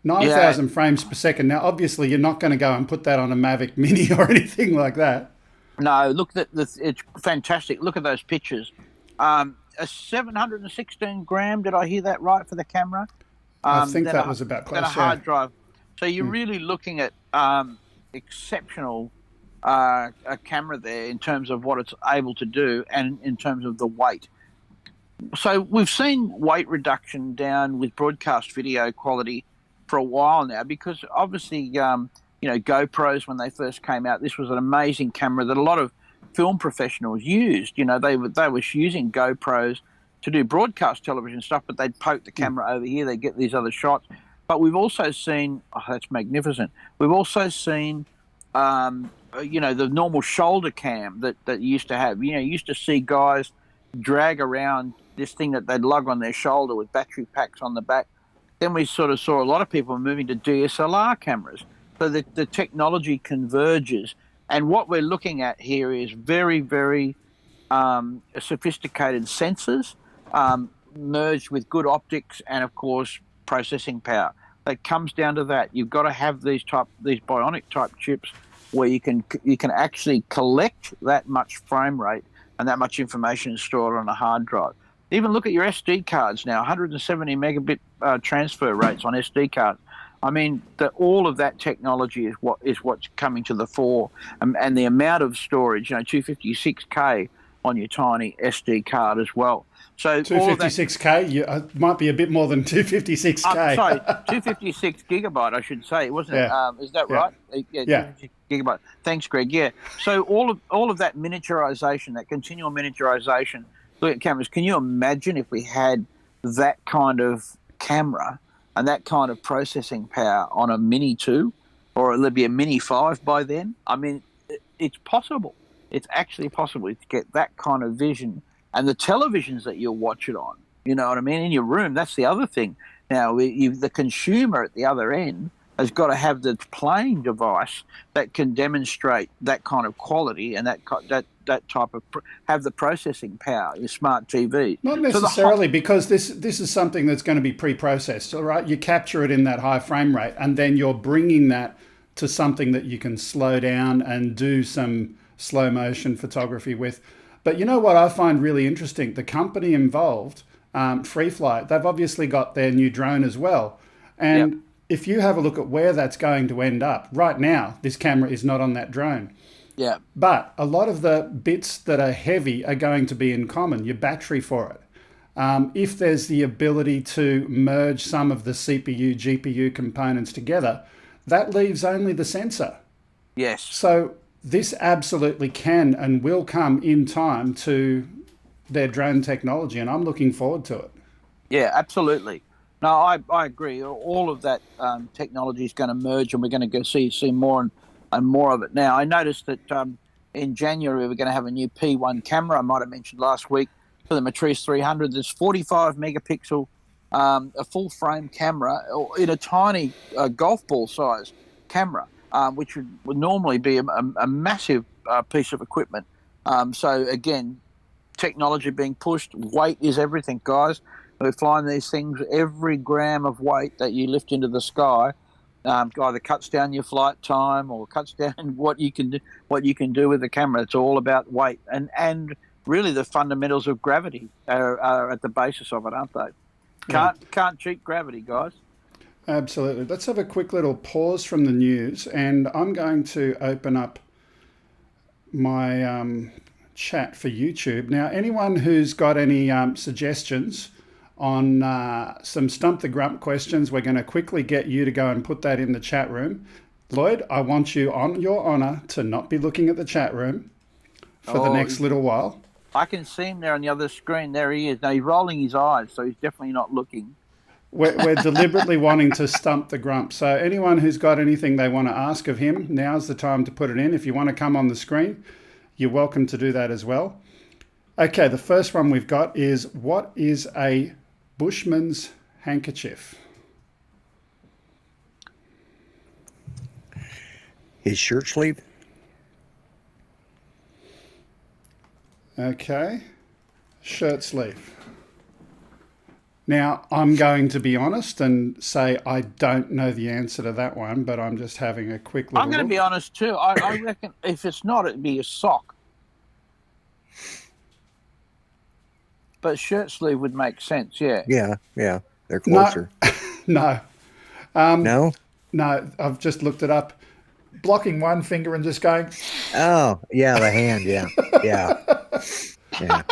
9,000 frames per second. Now, obviously, you're not going to go and put that on a Mavic Mini or anything like that. No, look, it's fantastic. Look at those pictures. A 716 gram, did I hear that right, for the camera? I think that was about close. Then a hard drive. So you're really looking at exceptional a camera there in terms of what it's able to do and in terms of the weight. So we've seen weight reduction down with broadcast video quality for a while now because obviously, GoPros, when they first came out, this was an amazing camera that a lot of film professionals used. They were using GoPros to do broadcast television stuff, but they'd poke the camera over here, they'd get these other shots. But we've also seen, that's magnificent. We've also seen, the normal shoulder cam that you used to have. You used to see guys drag around this thing that they'd lug on their shoulder with battery packs on the back. Then we sort of saw a lot of people moving to DSLR cameras. So the technology converges. And what we're looking at here is very, very sophisticated sensors merged with good optics and, of course, processing power. It comes down to that. You've got to have these bionic type chips where you can actually collect that much frame rate and that much information stored on a hard drive. Even look at your SD cards now, 170 megabit transfer rates on SD cards. I mean, all of that technology is what's coming to the fore, and the amount of storage, 256K on your tiny SD card as well. So 256K, it might be a bit more than 256K. Sorry, 256 gigabyte, I should say, wasn't it? Is that right? Yeah. 256 gigabyte. Thanks, Greg. Yeah. So all of that miniaturization, that continual miniaturization. Look at cameras. Can you imagine if we had that kind of camera and that kind of processing power on a Mini 2, or it'll be a Mini 5 by then? I mean, it's possible. It's actually possible to get that kind of vision. And the televisions that you'll watch it on, you know what I mean, in your room, that's the other thing. Now, the consumer at the other end has got to have the playing device that can demonstrate that kind of quality and that type of have the processing power, your smart TV. Not necessarily, because this is something that's going to be pre-processed, all right? You capture it in that high frame rate, and then you're bringing that to something that you can slow down and do some slow motion photography with. But you know what I find really interesting? The company involved, FreeFly, they've obviously got their new drone as well. And if you have a look at where that's going to end up, right now, this camera is not on that drone. Yeah. But a lot of the bits that are heavy are going to be in common, your battery for it. If there's the ability to merge some of the CPU, GPU components together, that leaves only the sensor. Yes. So this absolutely can and will come in time to their drone technology, and I'm looking forward to it. Yeah, absolutely. No, I agree. All of that technology is going to merge, and we're going to go see more and more of it. Now, I noticed that in January we're going to have a new P1 camera. I might have mentioned last week for the Matrice 300. There's 45 megapixel, a full frame camera in a tiny golf ball size camera, which would normally be a massive piece of equipment. So again, technology being pushed. Weight is everything, guys. We're flying these things. Every gram of weight that you lift into the sky either cuts down your flight time or cuts down what you can do with the camera. It's all about weight, and really the fundamentals of gravity are at the basis of it, aren't they? Can't cheat gravity, guys. Absolutely. Let's have a quick little pause from the news, and I'm going to open up my chat for YouTube. Now, anyone who's got any suggestions on some Stump the Grump questions, we're going to quickly get you to go and put that in the chat room. Lloyd, I want you on your honour to not be looking at the chat room for the next little while. I can see him there on the other screen. There he is. Now he's rolling his eyes, so he's definitely not looking. We're deliberately wanting to stump the grump. So anyone who's got anything they want to ask of him, now's the time to put it in. If you want to come on the screen, you're welcome to do that as well. Okay, the first one we've got is, what is a bushman's handkerchief? His shirt sleeve. Okay, shirt sleeve. Now, I'm going to be honest and say I don't know the answer to that one, but I'm just having a quick little I'm going to be honest too. I reckon if it's not, it'd be a sock. But shirt sleeve would make sense, yeah. Yeah, they're closer. No. No? No, I've just looked it up. Blocking one finger and just going... Oh, yeah, the hand, yeah.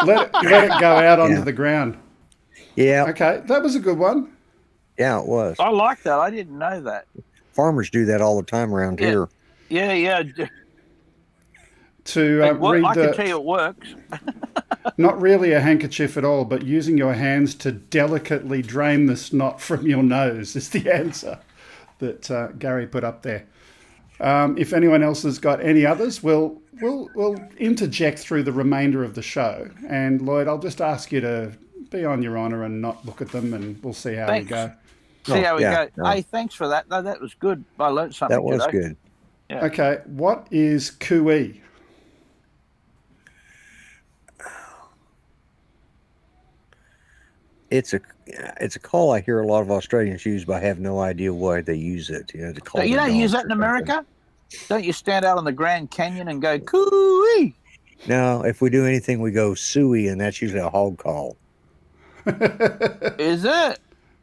Let it go out onto the ground. Yeah. Okay, that was a good one. Yeah, it was. I like that. I didn't know that. Farmers do that all the time around here. Yeah. To I can tell you it works. Not really a handkerchief at all, but using your hands to delicately drain the snot from your nose is the answer that Gary put up there. If anyone else has got any others, we'll interject through the remainder of the show. And Lloyd, I'll just ask you to be on your honour and not look at them, and we'll see how we go. See how we go. No. Hey, thanks for that. No, that was good. I learned something. That was today. good. Yeah. Okay, what is cooee? It's a call I hear a lot of Australians use, but I have no idea why they use it. To call You don't use that in America? Don't you stand out on the Grand Canyon and go, cooey? No, if we do anything, we go suey, and that's usually a hog call. Is it?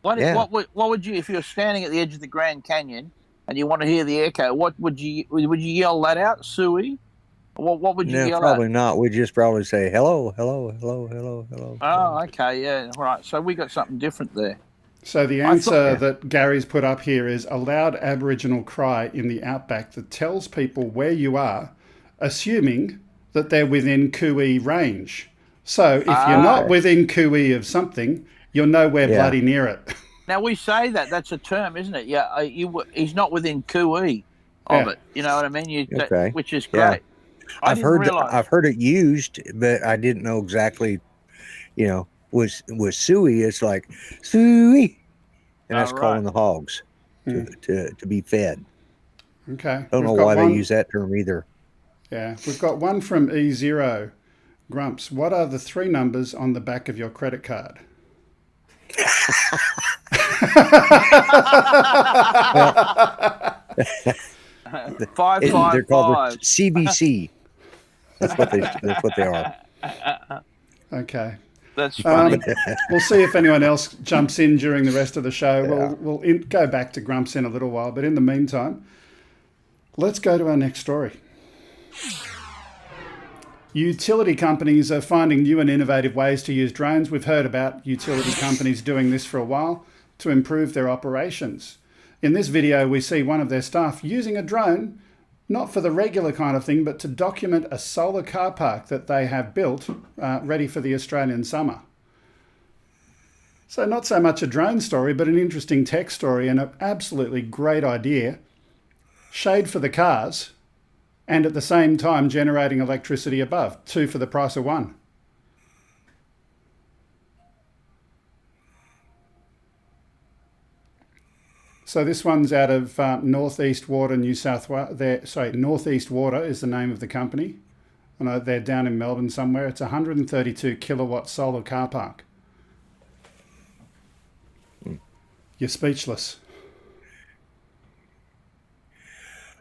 Yeah. What would you, if you're standing at the edge of the Grand Canyon and you want to hear the echo, what would you yell that out, suey? What would you yell probably at? not. We'd just probably say hello, hello, hello, hello, hello. Oh, okay, yeah, right. So we got something different there. So the answer that Gary's put up here is a loud Aboriginal cry in the outback that tells people where you are, assuming that they're within cooee range. So if you're not within cooee of something, you're nowhere bloody near it. Now we say that's a term, isn't it? Yeah, he's not within cooee of it. You know what I mean? Which is great. Yeah. I've heard it used, but I didn't know exactly. With suey, it's like suey, and that's calling the hogs to be fed. Okay. Don't know why they use that term either. Yeah, we've got one from E0. Grumps, what are the 3 numbers on the back of your credit card? Five. They're called CBC. That's what they are. Okay. That's funny. We'll see if anyone else jumps in during the rest of the show. Yeah. We'll go back to Grumps in a little while, but in the meantime, let's go to our next story. Utility companies are finding new and innovative ways to use drones. We've heard about utility companies doing this for a while to improve their operations. In this video, we see one of their staff using a drone not for the regular kind of thing, but to document a solar car park that they have built ready for the Australian summer. So not so much a drone story, but an interesting tech story and an absolutely great idea. Shade for the cars and at the same time generating electricity above. 2 for the price of 1. So this one's out of Northeast Water, New South Wales. Northeast Water is the name of the company. I know they're down in Melbourne somewhere. It's a 132 kilowatt solar car park. You're speechless.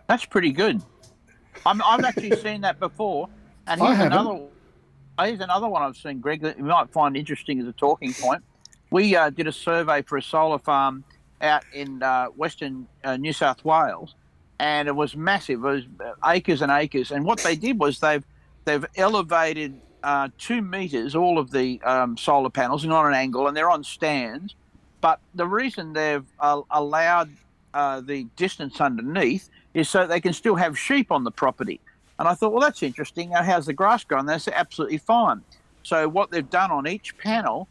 That's pretty good. I've actually seen that before. And here's another one I've seen, Greg, that you might find interesting as a talking point. We did a survey for a solar farm out in western New South Wales, and it was massive. It was acres and acres. And what they did was they've elevated 2 meters all of the solar panels, and on an angle, and they're on stands. But the reason they've allowed the distance underneath is so they can still have sheep on the property. And I thought, well, that's interesting. How's the grass growing? They said absolutely fine. So what they've done on each panel,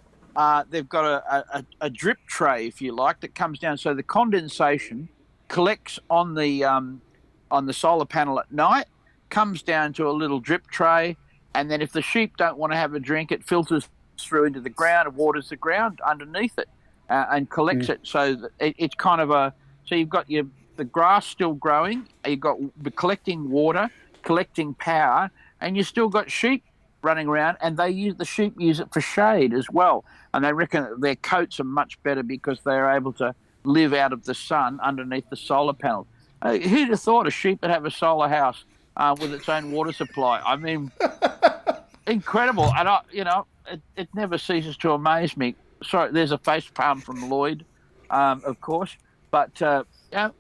they've got a drip tray, if you like, that comes down. So the condensation collects on the solar panel at night, comes down to a little drip tray, and then if the sheep don't want to have a drink, it filters through into the ground and waters the ground underneath it and collects it. So that it's kind of so you've got the grass still growing, you've got collecting water, collecting power, and you've still got sheep running around, and the sheep use it for shade as well. And they reckon that their coats are much better because they're able to live out of the sun underneath the solar panels. Who'd have thought a sheep would have a solar house with its own water supply? I mean, incredible. And it never ceases to amaze me. Sorry, there's a face palm from Lloyd, of course, but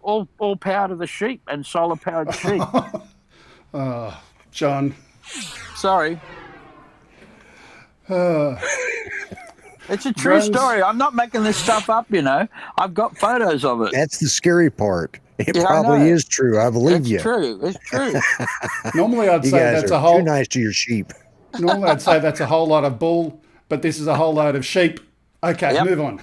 all power to the sheep and solar powered sheep. Oh, John. Sorry. It's a true story. I'm not making this stuff up, I've got photos of it. That's the scary part. It probably is true. I believe you. It's true. Normally I'd You say guys that's are a whole... too nice to your sheep. Normally I'd say that's a whole lot of bull, but this is a whole load of sheep. Okay, move on.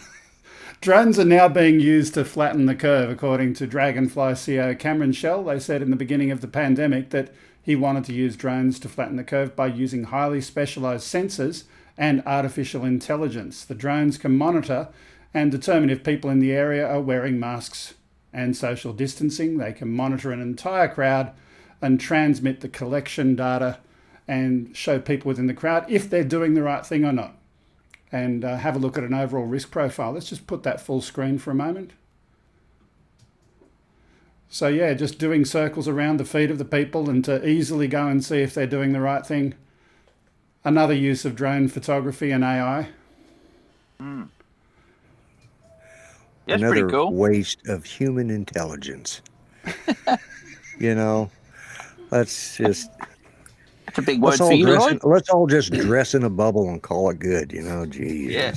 Drones are now being used to flatten the curve, according to Dragonfly CEO Cameron Shell. They said in the beginning of the pandemic that he wanted to use drones to flatten the curve by using highly specialised sensors and artificial intelligence. The drones can monitor and determine if people in the area are wearing masks and social distancing. They can monitor an entire crowd and transmit the collection data and show people within the crowd if they're doing the right thing or not. And have a look at an overall risk profile. Let's just put that full screen for a moment. So yeah, just doing circles around the feet of the people and to easily go and see if they're doing the right thing. Another use of drone photography and AI. That's Another pretty cool. waste of human intelligence. Let's just... That's a big word for you, Lloyd. Let's all just dress in a bubble and call it good, geez. Yeah.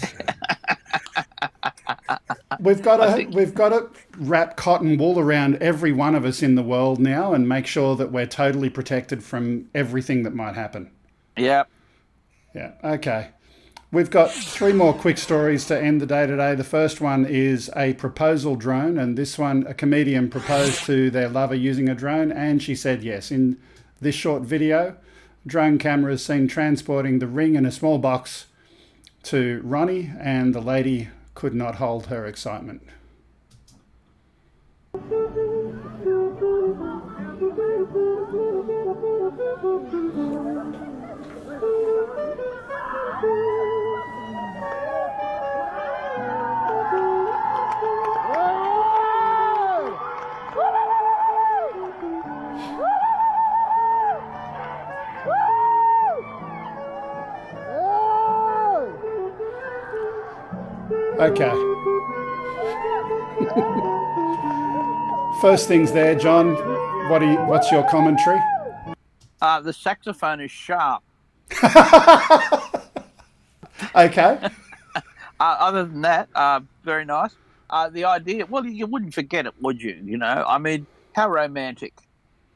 We've got to wrap cotton wool around every one of us in the world now and make sure that we're totally protected from everything that might happen. Yeah. Yeah. Okay. We've got 3 more quick stories to end the day today. The first one is a proposal drone, and this one, a comedian proposed to their lover using a drone, and she said yes. In this short video, drone camera is seen transporting the ring in a small box to Ronnie, and the lady could not hold her excitement. Okay. First things there, John. What's your commentary? The saxophone is sharp. Okay. Other than that, very nice. The idea, well, you wouldn't forget it, would you? I mean, how romantic.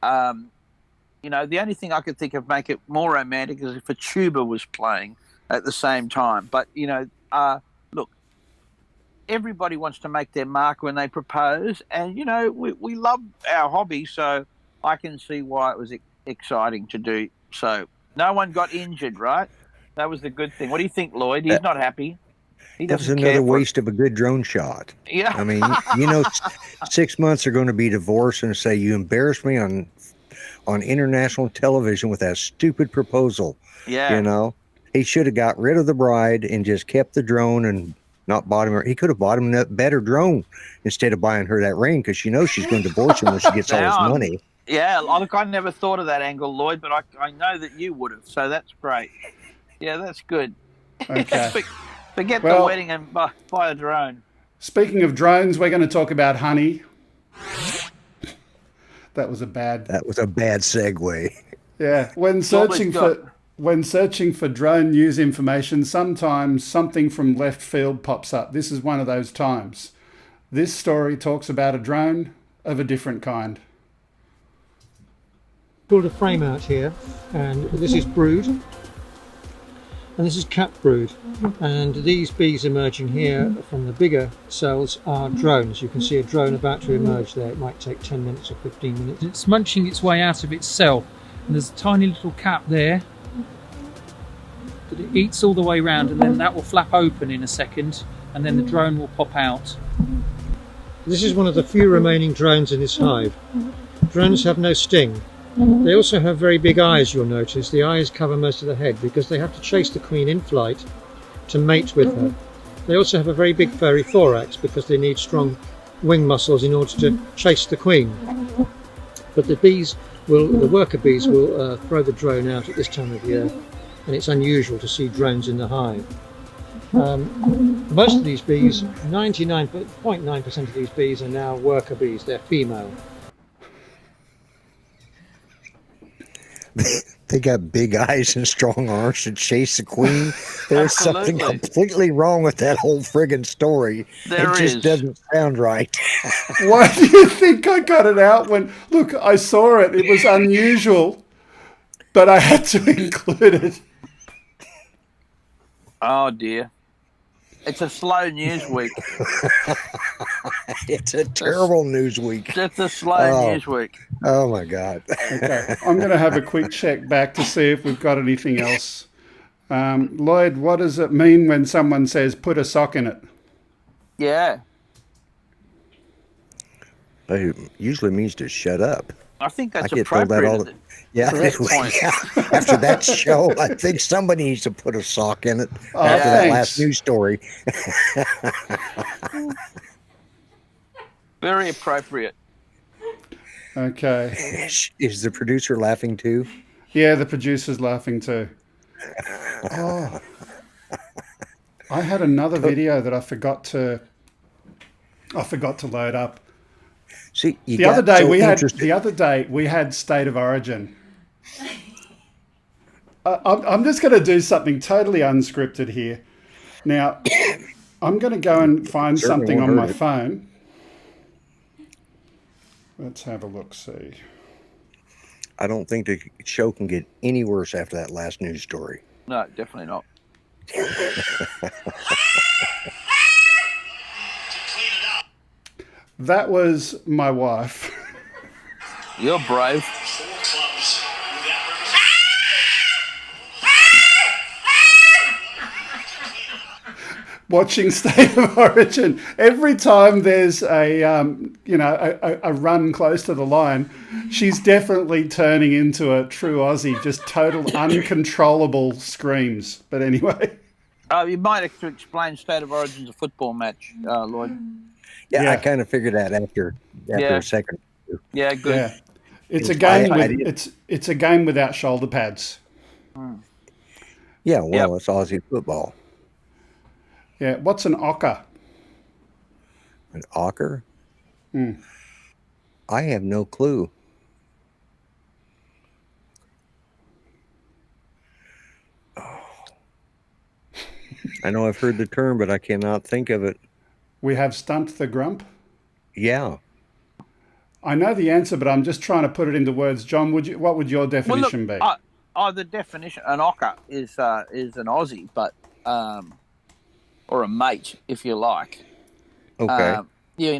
You know, the only thing I could think of make it more romantic is if a tuba was playing at the same time. But, you know, look, everybody wants to make their mark when they propose. And, you know, we love our hobby, so I can see why it was exciting to do so. No one got injured, right? That was the good thing. What do you think, Lloyd? He's not happy. He That was doesn't another care for it. waste of a good drone shot. Yeah. I mean, you know, 6 months are going to be divorced and say, you embarrassed me on international television with that stupid proposal. Yeah. You know, he should have got rid of the bride and just kept the drone and not bought him. He could have bought him a better drone instead of buying her that ring, because you know she's going to divorce him when she gets all his money. Yeah, look, I never thought of that angle, Lloyd, but I know that you would have, so that's great. Yeah, that's good. Okay. Forget the wedding and buy a drone. Speaking of drones, we're going to talk about honey. That was a bad segue. Yeah, when searching for drone news information, sometimes something from left field pops up. This is one of those times. This story talks about a drone of a different kind. Pulled a frame out here, and this is brood, and this is cap brood, and these bees emerging here from the bigger cells are drones. You can see a drone about to emerge there. It might take 10 minutes or 15 minutes. It's munching its way out of its cell, and there's a tiny little cap there that it eats all the way around, and then that will flap open in a second, and then the drone will pop out. This is one of the few remaining drones in this hive. Drones have no sting. They also have very big eyes, you'll notice. The eyes cover most of the head because they have to chase the queen in flight to mate with her. They also have a very big furry thorax because they need strong wing muscles in order to chase the queen. But the worker bees will throw the drone out at this time of year, and it's unusual to see drones in the hive. Most of these bees, 99.9% of these bees are now worker bees. They're female. They got big eyes and strong arms to chase the queen. There's something completely wrong with that whole friggin' story. It just doesn't sound right. Why do you think I got it out when... Look, I saw it. It was unusual, but I had to include it. Oh, dear. It's a slow news week. It's a terrible news week. It's a slow news week. Oh, my God. Okay, I'm going to have a quick check back to see if we've got anything else. Lloyd, what does it mean when someone says, put a sock in it? Yeah. It usually means to shut up. I think that's I get told that all the time. Yeah, after that show, I think somebody needs to put a sock in it after that last news story. Very appropriate. Okay. Is the producer laughing too? Yeah, the producer's laughing too. Oh. I had another video that I forgot to load up. See, the other day we had State of Origin. I'm just going to do something totally unscripted here. Now, I'm going to go and find something on my phone. Let's have a look. See. I don't think the show can get any worse after that last news story. No, definitely not. That was my wife. You're brave. Watching State of Origin. Every time there's a run close to the line, she's definitely turning into a true Aussie, just total uncontrollable screams. But anyway. You might have to explain State of Origin's a football match, Lloyd. Yeah, I kind of figured that after a second. Yeah, good. Yeah. It's a game it's a game without shoulder pads. Yeah, well, it's Aussie football. Yeah, what's an ocker? An ocker? I have no clue. Oh. I know I've heard the term, but I cannot think of it. We have stunt the grump. Yeah. I know the answer, but I'm just trying to put it into words. John, what would your definition be? The definition, an ocker is an Aussie, but or a mate, if you like. Okay. But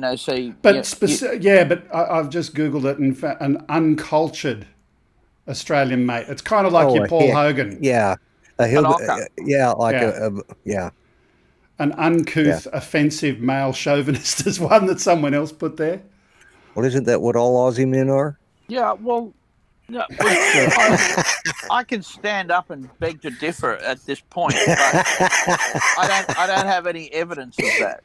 I've just Googled it. In fact, an uncultured Australian mate. It's kind of like your Paul Hogan. Yeah. An uncouth, offensive male chauvinist is one that someone else put there. Well, isn't that what all Aussie men are? Yeah, well, no, I can stand up and beg to differ at this point, but I don't have any evidence of that.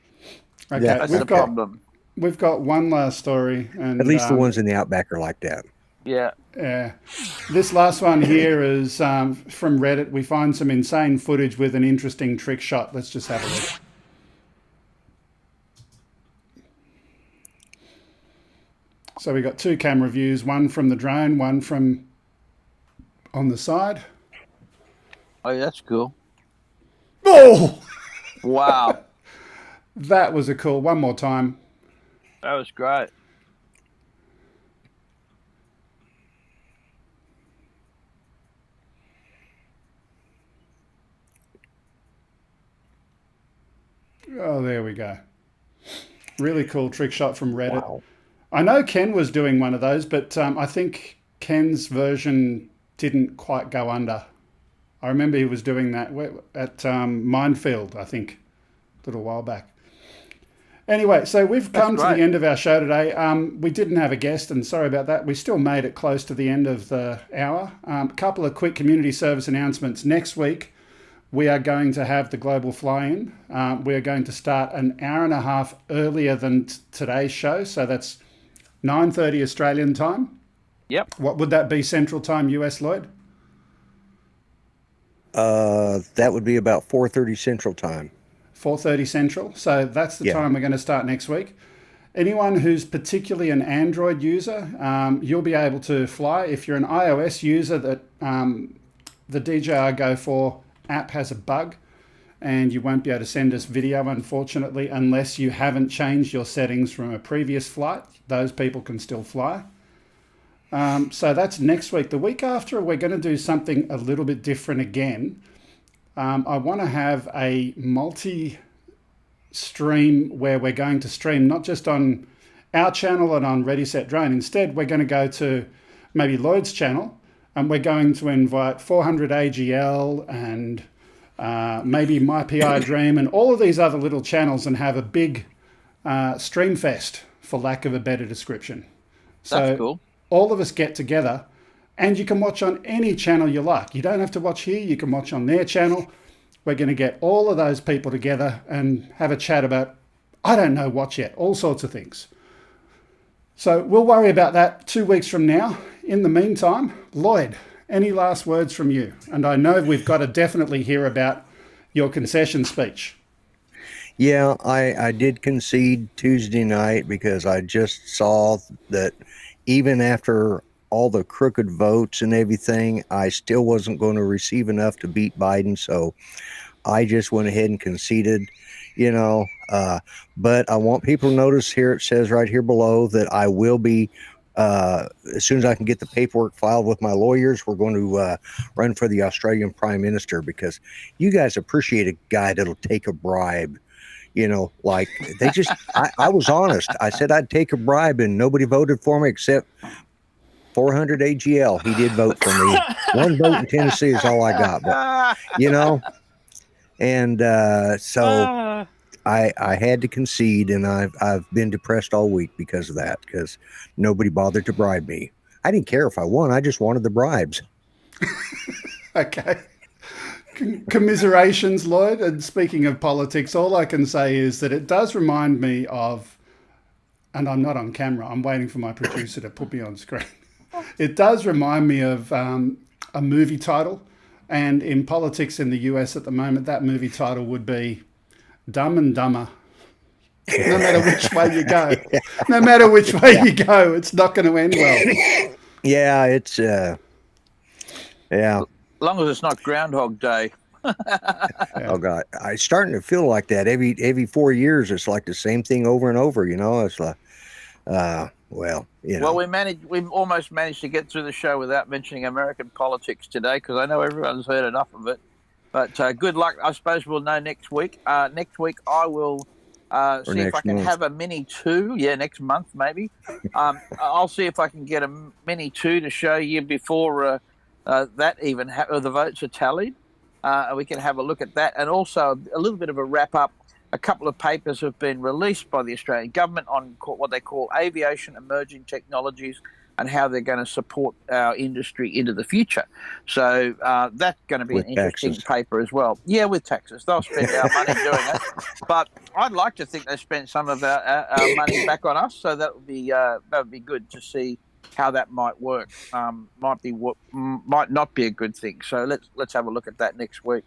Okay, that's the problem. We've got one last story, and at least the ones in the Outback are like that. Yeah. Yeah. This last one here is from Reddit. We find some insane footage with an interesting trick shot. Let's just have a look. So we got 2 camera views, one from the drone, one from on the side. Oh, that's cool. Oh! Wow. That was a cool. One more time. That was great. Oh, there we go. Really cool trick shot from Reddit. Wow. I know Ken was doing one of those, but I think Ken's version didn't quite go under. I remember he was doing that at Minefield, I think, a little while back. Anyway, so we've come to the end of our show today. We didn't have a guest, and sorry about that. We still made it close to the end of the hour. A couple of quick community service announcements. Next week, we are going to have the Global Fly-In. We are going to start an hour and a half earlier than today's show, so that's 9:30 Australian time. Yep. What would that be Central Time, US, Lloyd? That would be about 4:30 Central Time. 4:30 Central. So that's the time we're going to start next week. Anyone who's particularly an Android user, you'll be able to fly. If you're an iOS user, that the DJI Go 4 app has a bug, and you won't be able to send us video, unfortunately, unless you haven't changed your settings from a previous flight. Those people can still fly. So that's next week. The week after, we're going to do something a little bit different again. I want to have a multi-stream where we're going to stream not just on our channel and on Ready, Set, Drone. Instead, we're going to go to maybe Lloyd's channel, and we're going to invite 400 AGL and maybe My PI Dream and all of these other little channels, and have a big stream fest, for lack of a better description. That's cool. All of us get together, and you can watch on any channel you like. You don't have to watch here. You can watch on their channel. We're going to get all of those people together and have a chat about, I don't know what yet, all sorts of things. So we'll worry about that 2 weeks from now. In the meantime, Lloyd, any last words from you? And I know we've got to definitely hear about your concession speech. Yeah, I did concede Tuesday night because I just saw that even after all the crooked votes and everything, I still wasn't going to receive enough to beat Biden. So I just went ahead and conceded, but I want people to notice here, it says right here below that I will be, as soon as I can get the paperwork filed with my lawyers, we're going to run for the Australian Prime Minister, because you guys appreciate a guy that'll take a bribe. Like they just, I was honest. I said I'd take a bribe, and nobody voted for me except 400 AGL. He did vote for me. One vote in Tennessee is all I got, but, and so I had to concede, and I've been depressed all week because of that, because nobody bothered to bribe me. I didn't care if I won. I just wanted the bribes. Okay. Commiserations, Lloyd. And speaking of politics, all I can say is that it does remind me of, and I'm not on camera, I'm waiting for my producer to put me on screen. It does remind me of a movie title. And in politics in the US at the moment, that movie title would be Dumb and Dumber. No matter which way you go. No matter which way you go, it's not going to end well. Yeah, it's, yeah. As long as it's not Groundhog Day. Oh God, I'm starting to feel like that. Every 4 years, it's like the same thing over and over. It's like, well, you know. Well, we almost managed to get through the show without mentioning American politics today, because I know everyone's heard enough of it. But good luck. I suppose we'll know next week. Next week I will see if I can have a Mini 2. Yeah, next month maybe. I'll see if I can get a Mini 2 to show you before that even the votes are tallied. We can have a look at that, and also a little bit of a wrap up. A couple of papers have been released by the Australian government on what they call aviation emerging technologies and how they're going to support our industry into the future. So that's going to be an interesting paper as well. Yeah, with taxes. They'll spend our money doing it. But I'd like to think they spent some of our money back on us, so that would be good to see how that might work. Might not be a good thing. So let's have a look at that next week.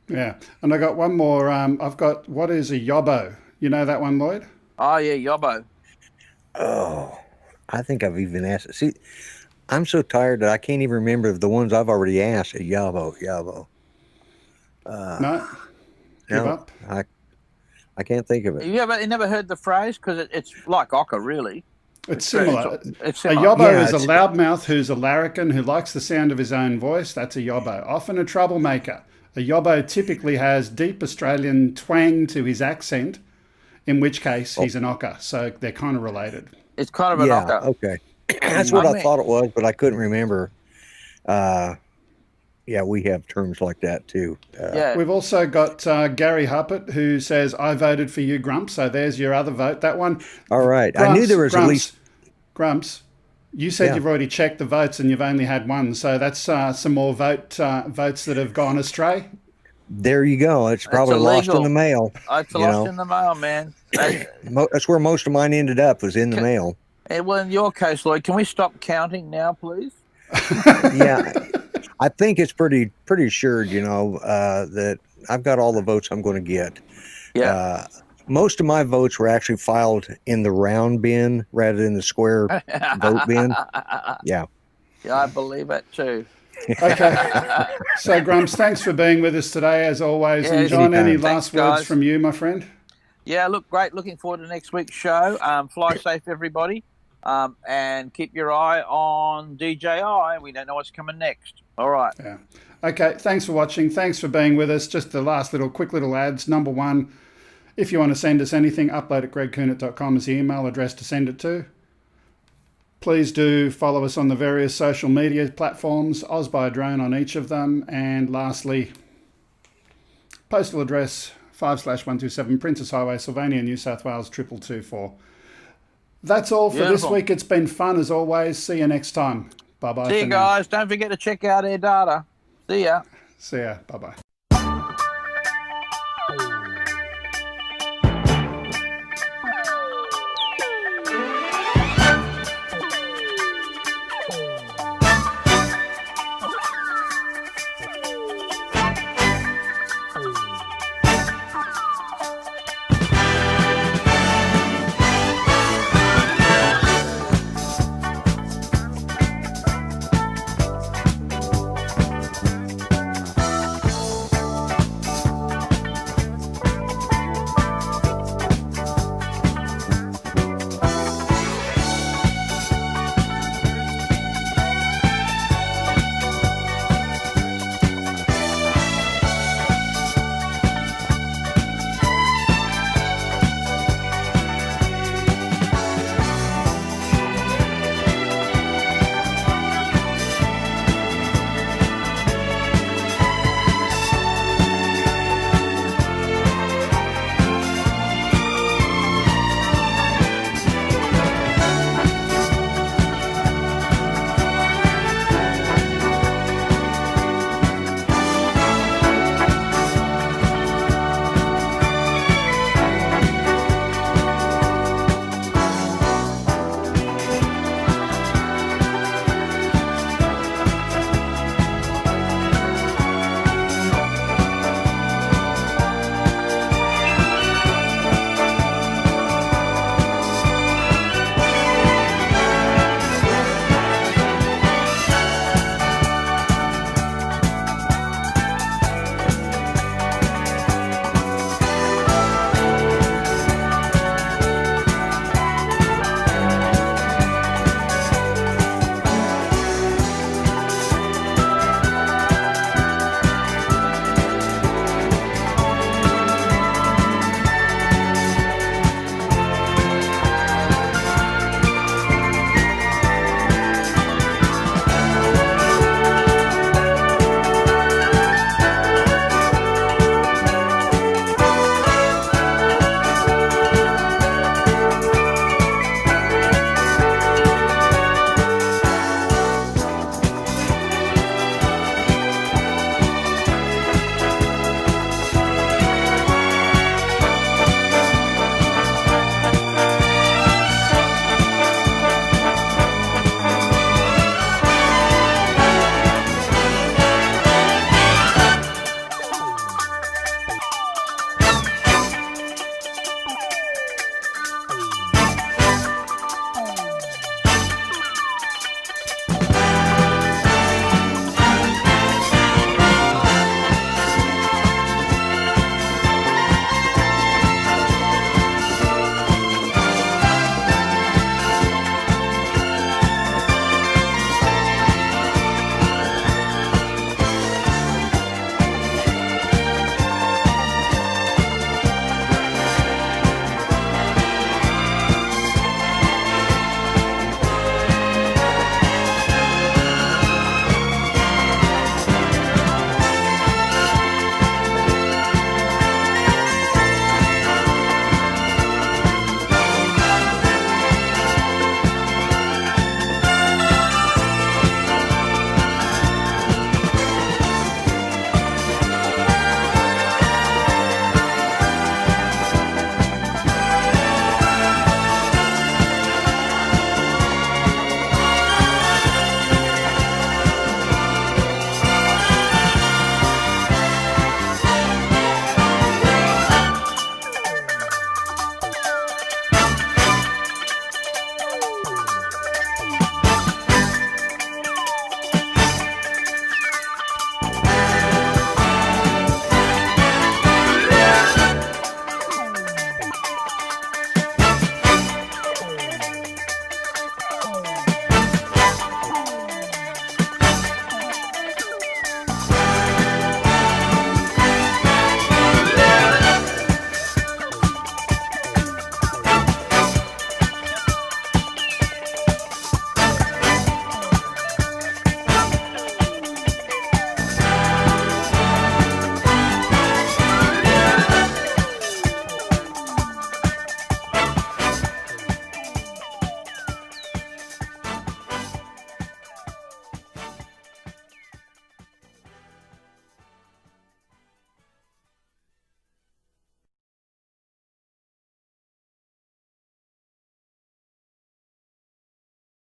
Yeah, and I got one more. I've got, what is a yobbo? You know that one, Lloyd? Oh, yeah, yobbo. Oh, I think I've even asked. See, I'm so tired that I can't even remember the ones I've already asked. A yobbo. No? Give up? I can't think of it. You never heard the phrase? Because it's like ochre, really. It's similar. It's similar. A yobbo is a loudmouth who's a larrikin who likes the sound of his own voice. That's a yobbo. Often a troublemaker. A yobbo typically has deep Australian twang to his accent, in which case he's an ochre. So they're kind of related. It's kind of an ochre. Okay. That's what I thought it was, but I couldn't remember. Yeah, we have terms like that too. We've also got Gary Huppert, who says, I voted for you, Grumps. So there's your other vote. That one. All right. Grumps, I knew there was at least... Grumps, you said you've already checked the votes and you've only had one. So that's some more votes that have gone astray. There you go. It's probably lost in the mail. It's lost in the mail, man. That's where most of mine ended up, was in the mail. Well, in your case, Lloyd, can we stop counting now, please? Yeah. I think it's pretty assured, that I've got all the votes I'm going to get. Yeah. Most of my votes were actually filed in the round bin rather than the square vote bin. Yeah. Yeah, I believe it too. Okay. So, Grumps, thanks for being with us today, as always. And John, any last words from you, my friend? Yeah, look, great. Looking forward to next week's show. Fly safe, everybody. And keep your eye on DJI. We don't know what's coming next. All right. Yeah. Okay, thanks for watching. Thanks for being with us. Just the last quick little ads. Number one, if you want to send us anything, upload@gregkuhnert.com is the email address to send it to. Please do follow us on the various social media platforms, OzByDrone on each of them. And lastly, postal address 5/127 Princess Highway, Sylvania, New South Wales 22224. That's all for this week. It's been fun as always. See you next time. Bye-bye. See you guys. Don't forget to check out AirData. See ya. See ya. Bye-bye.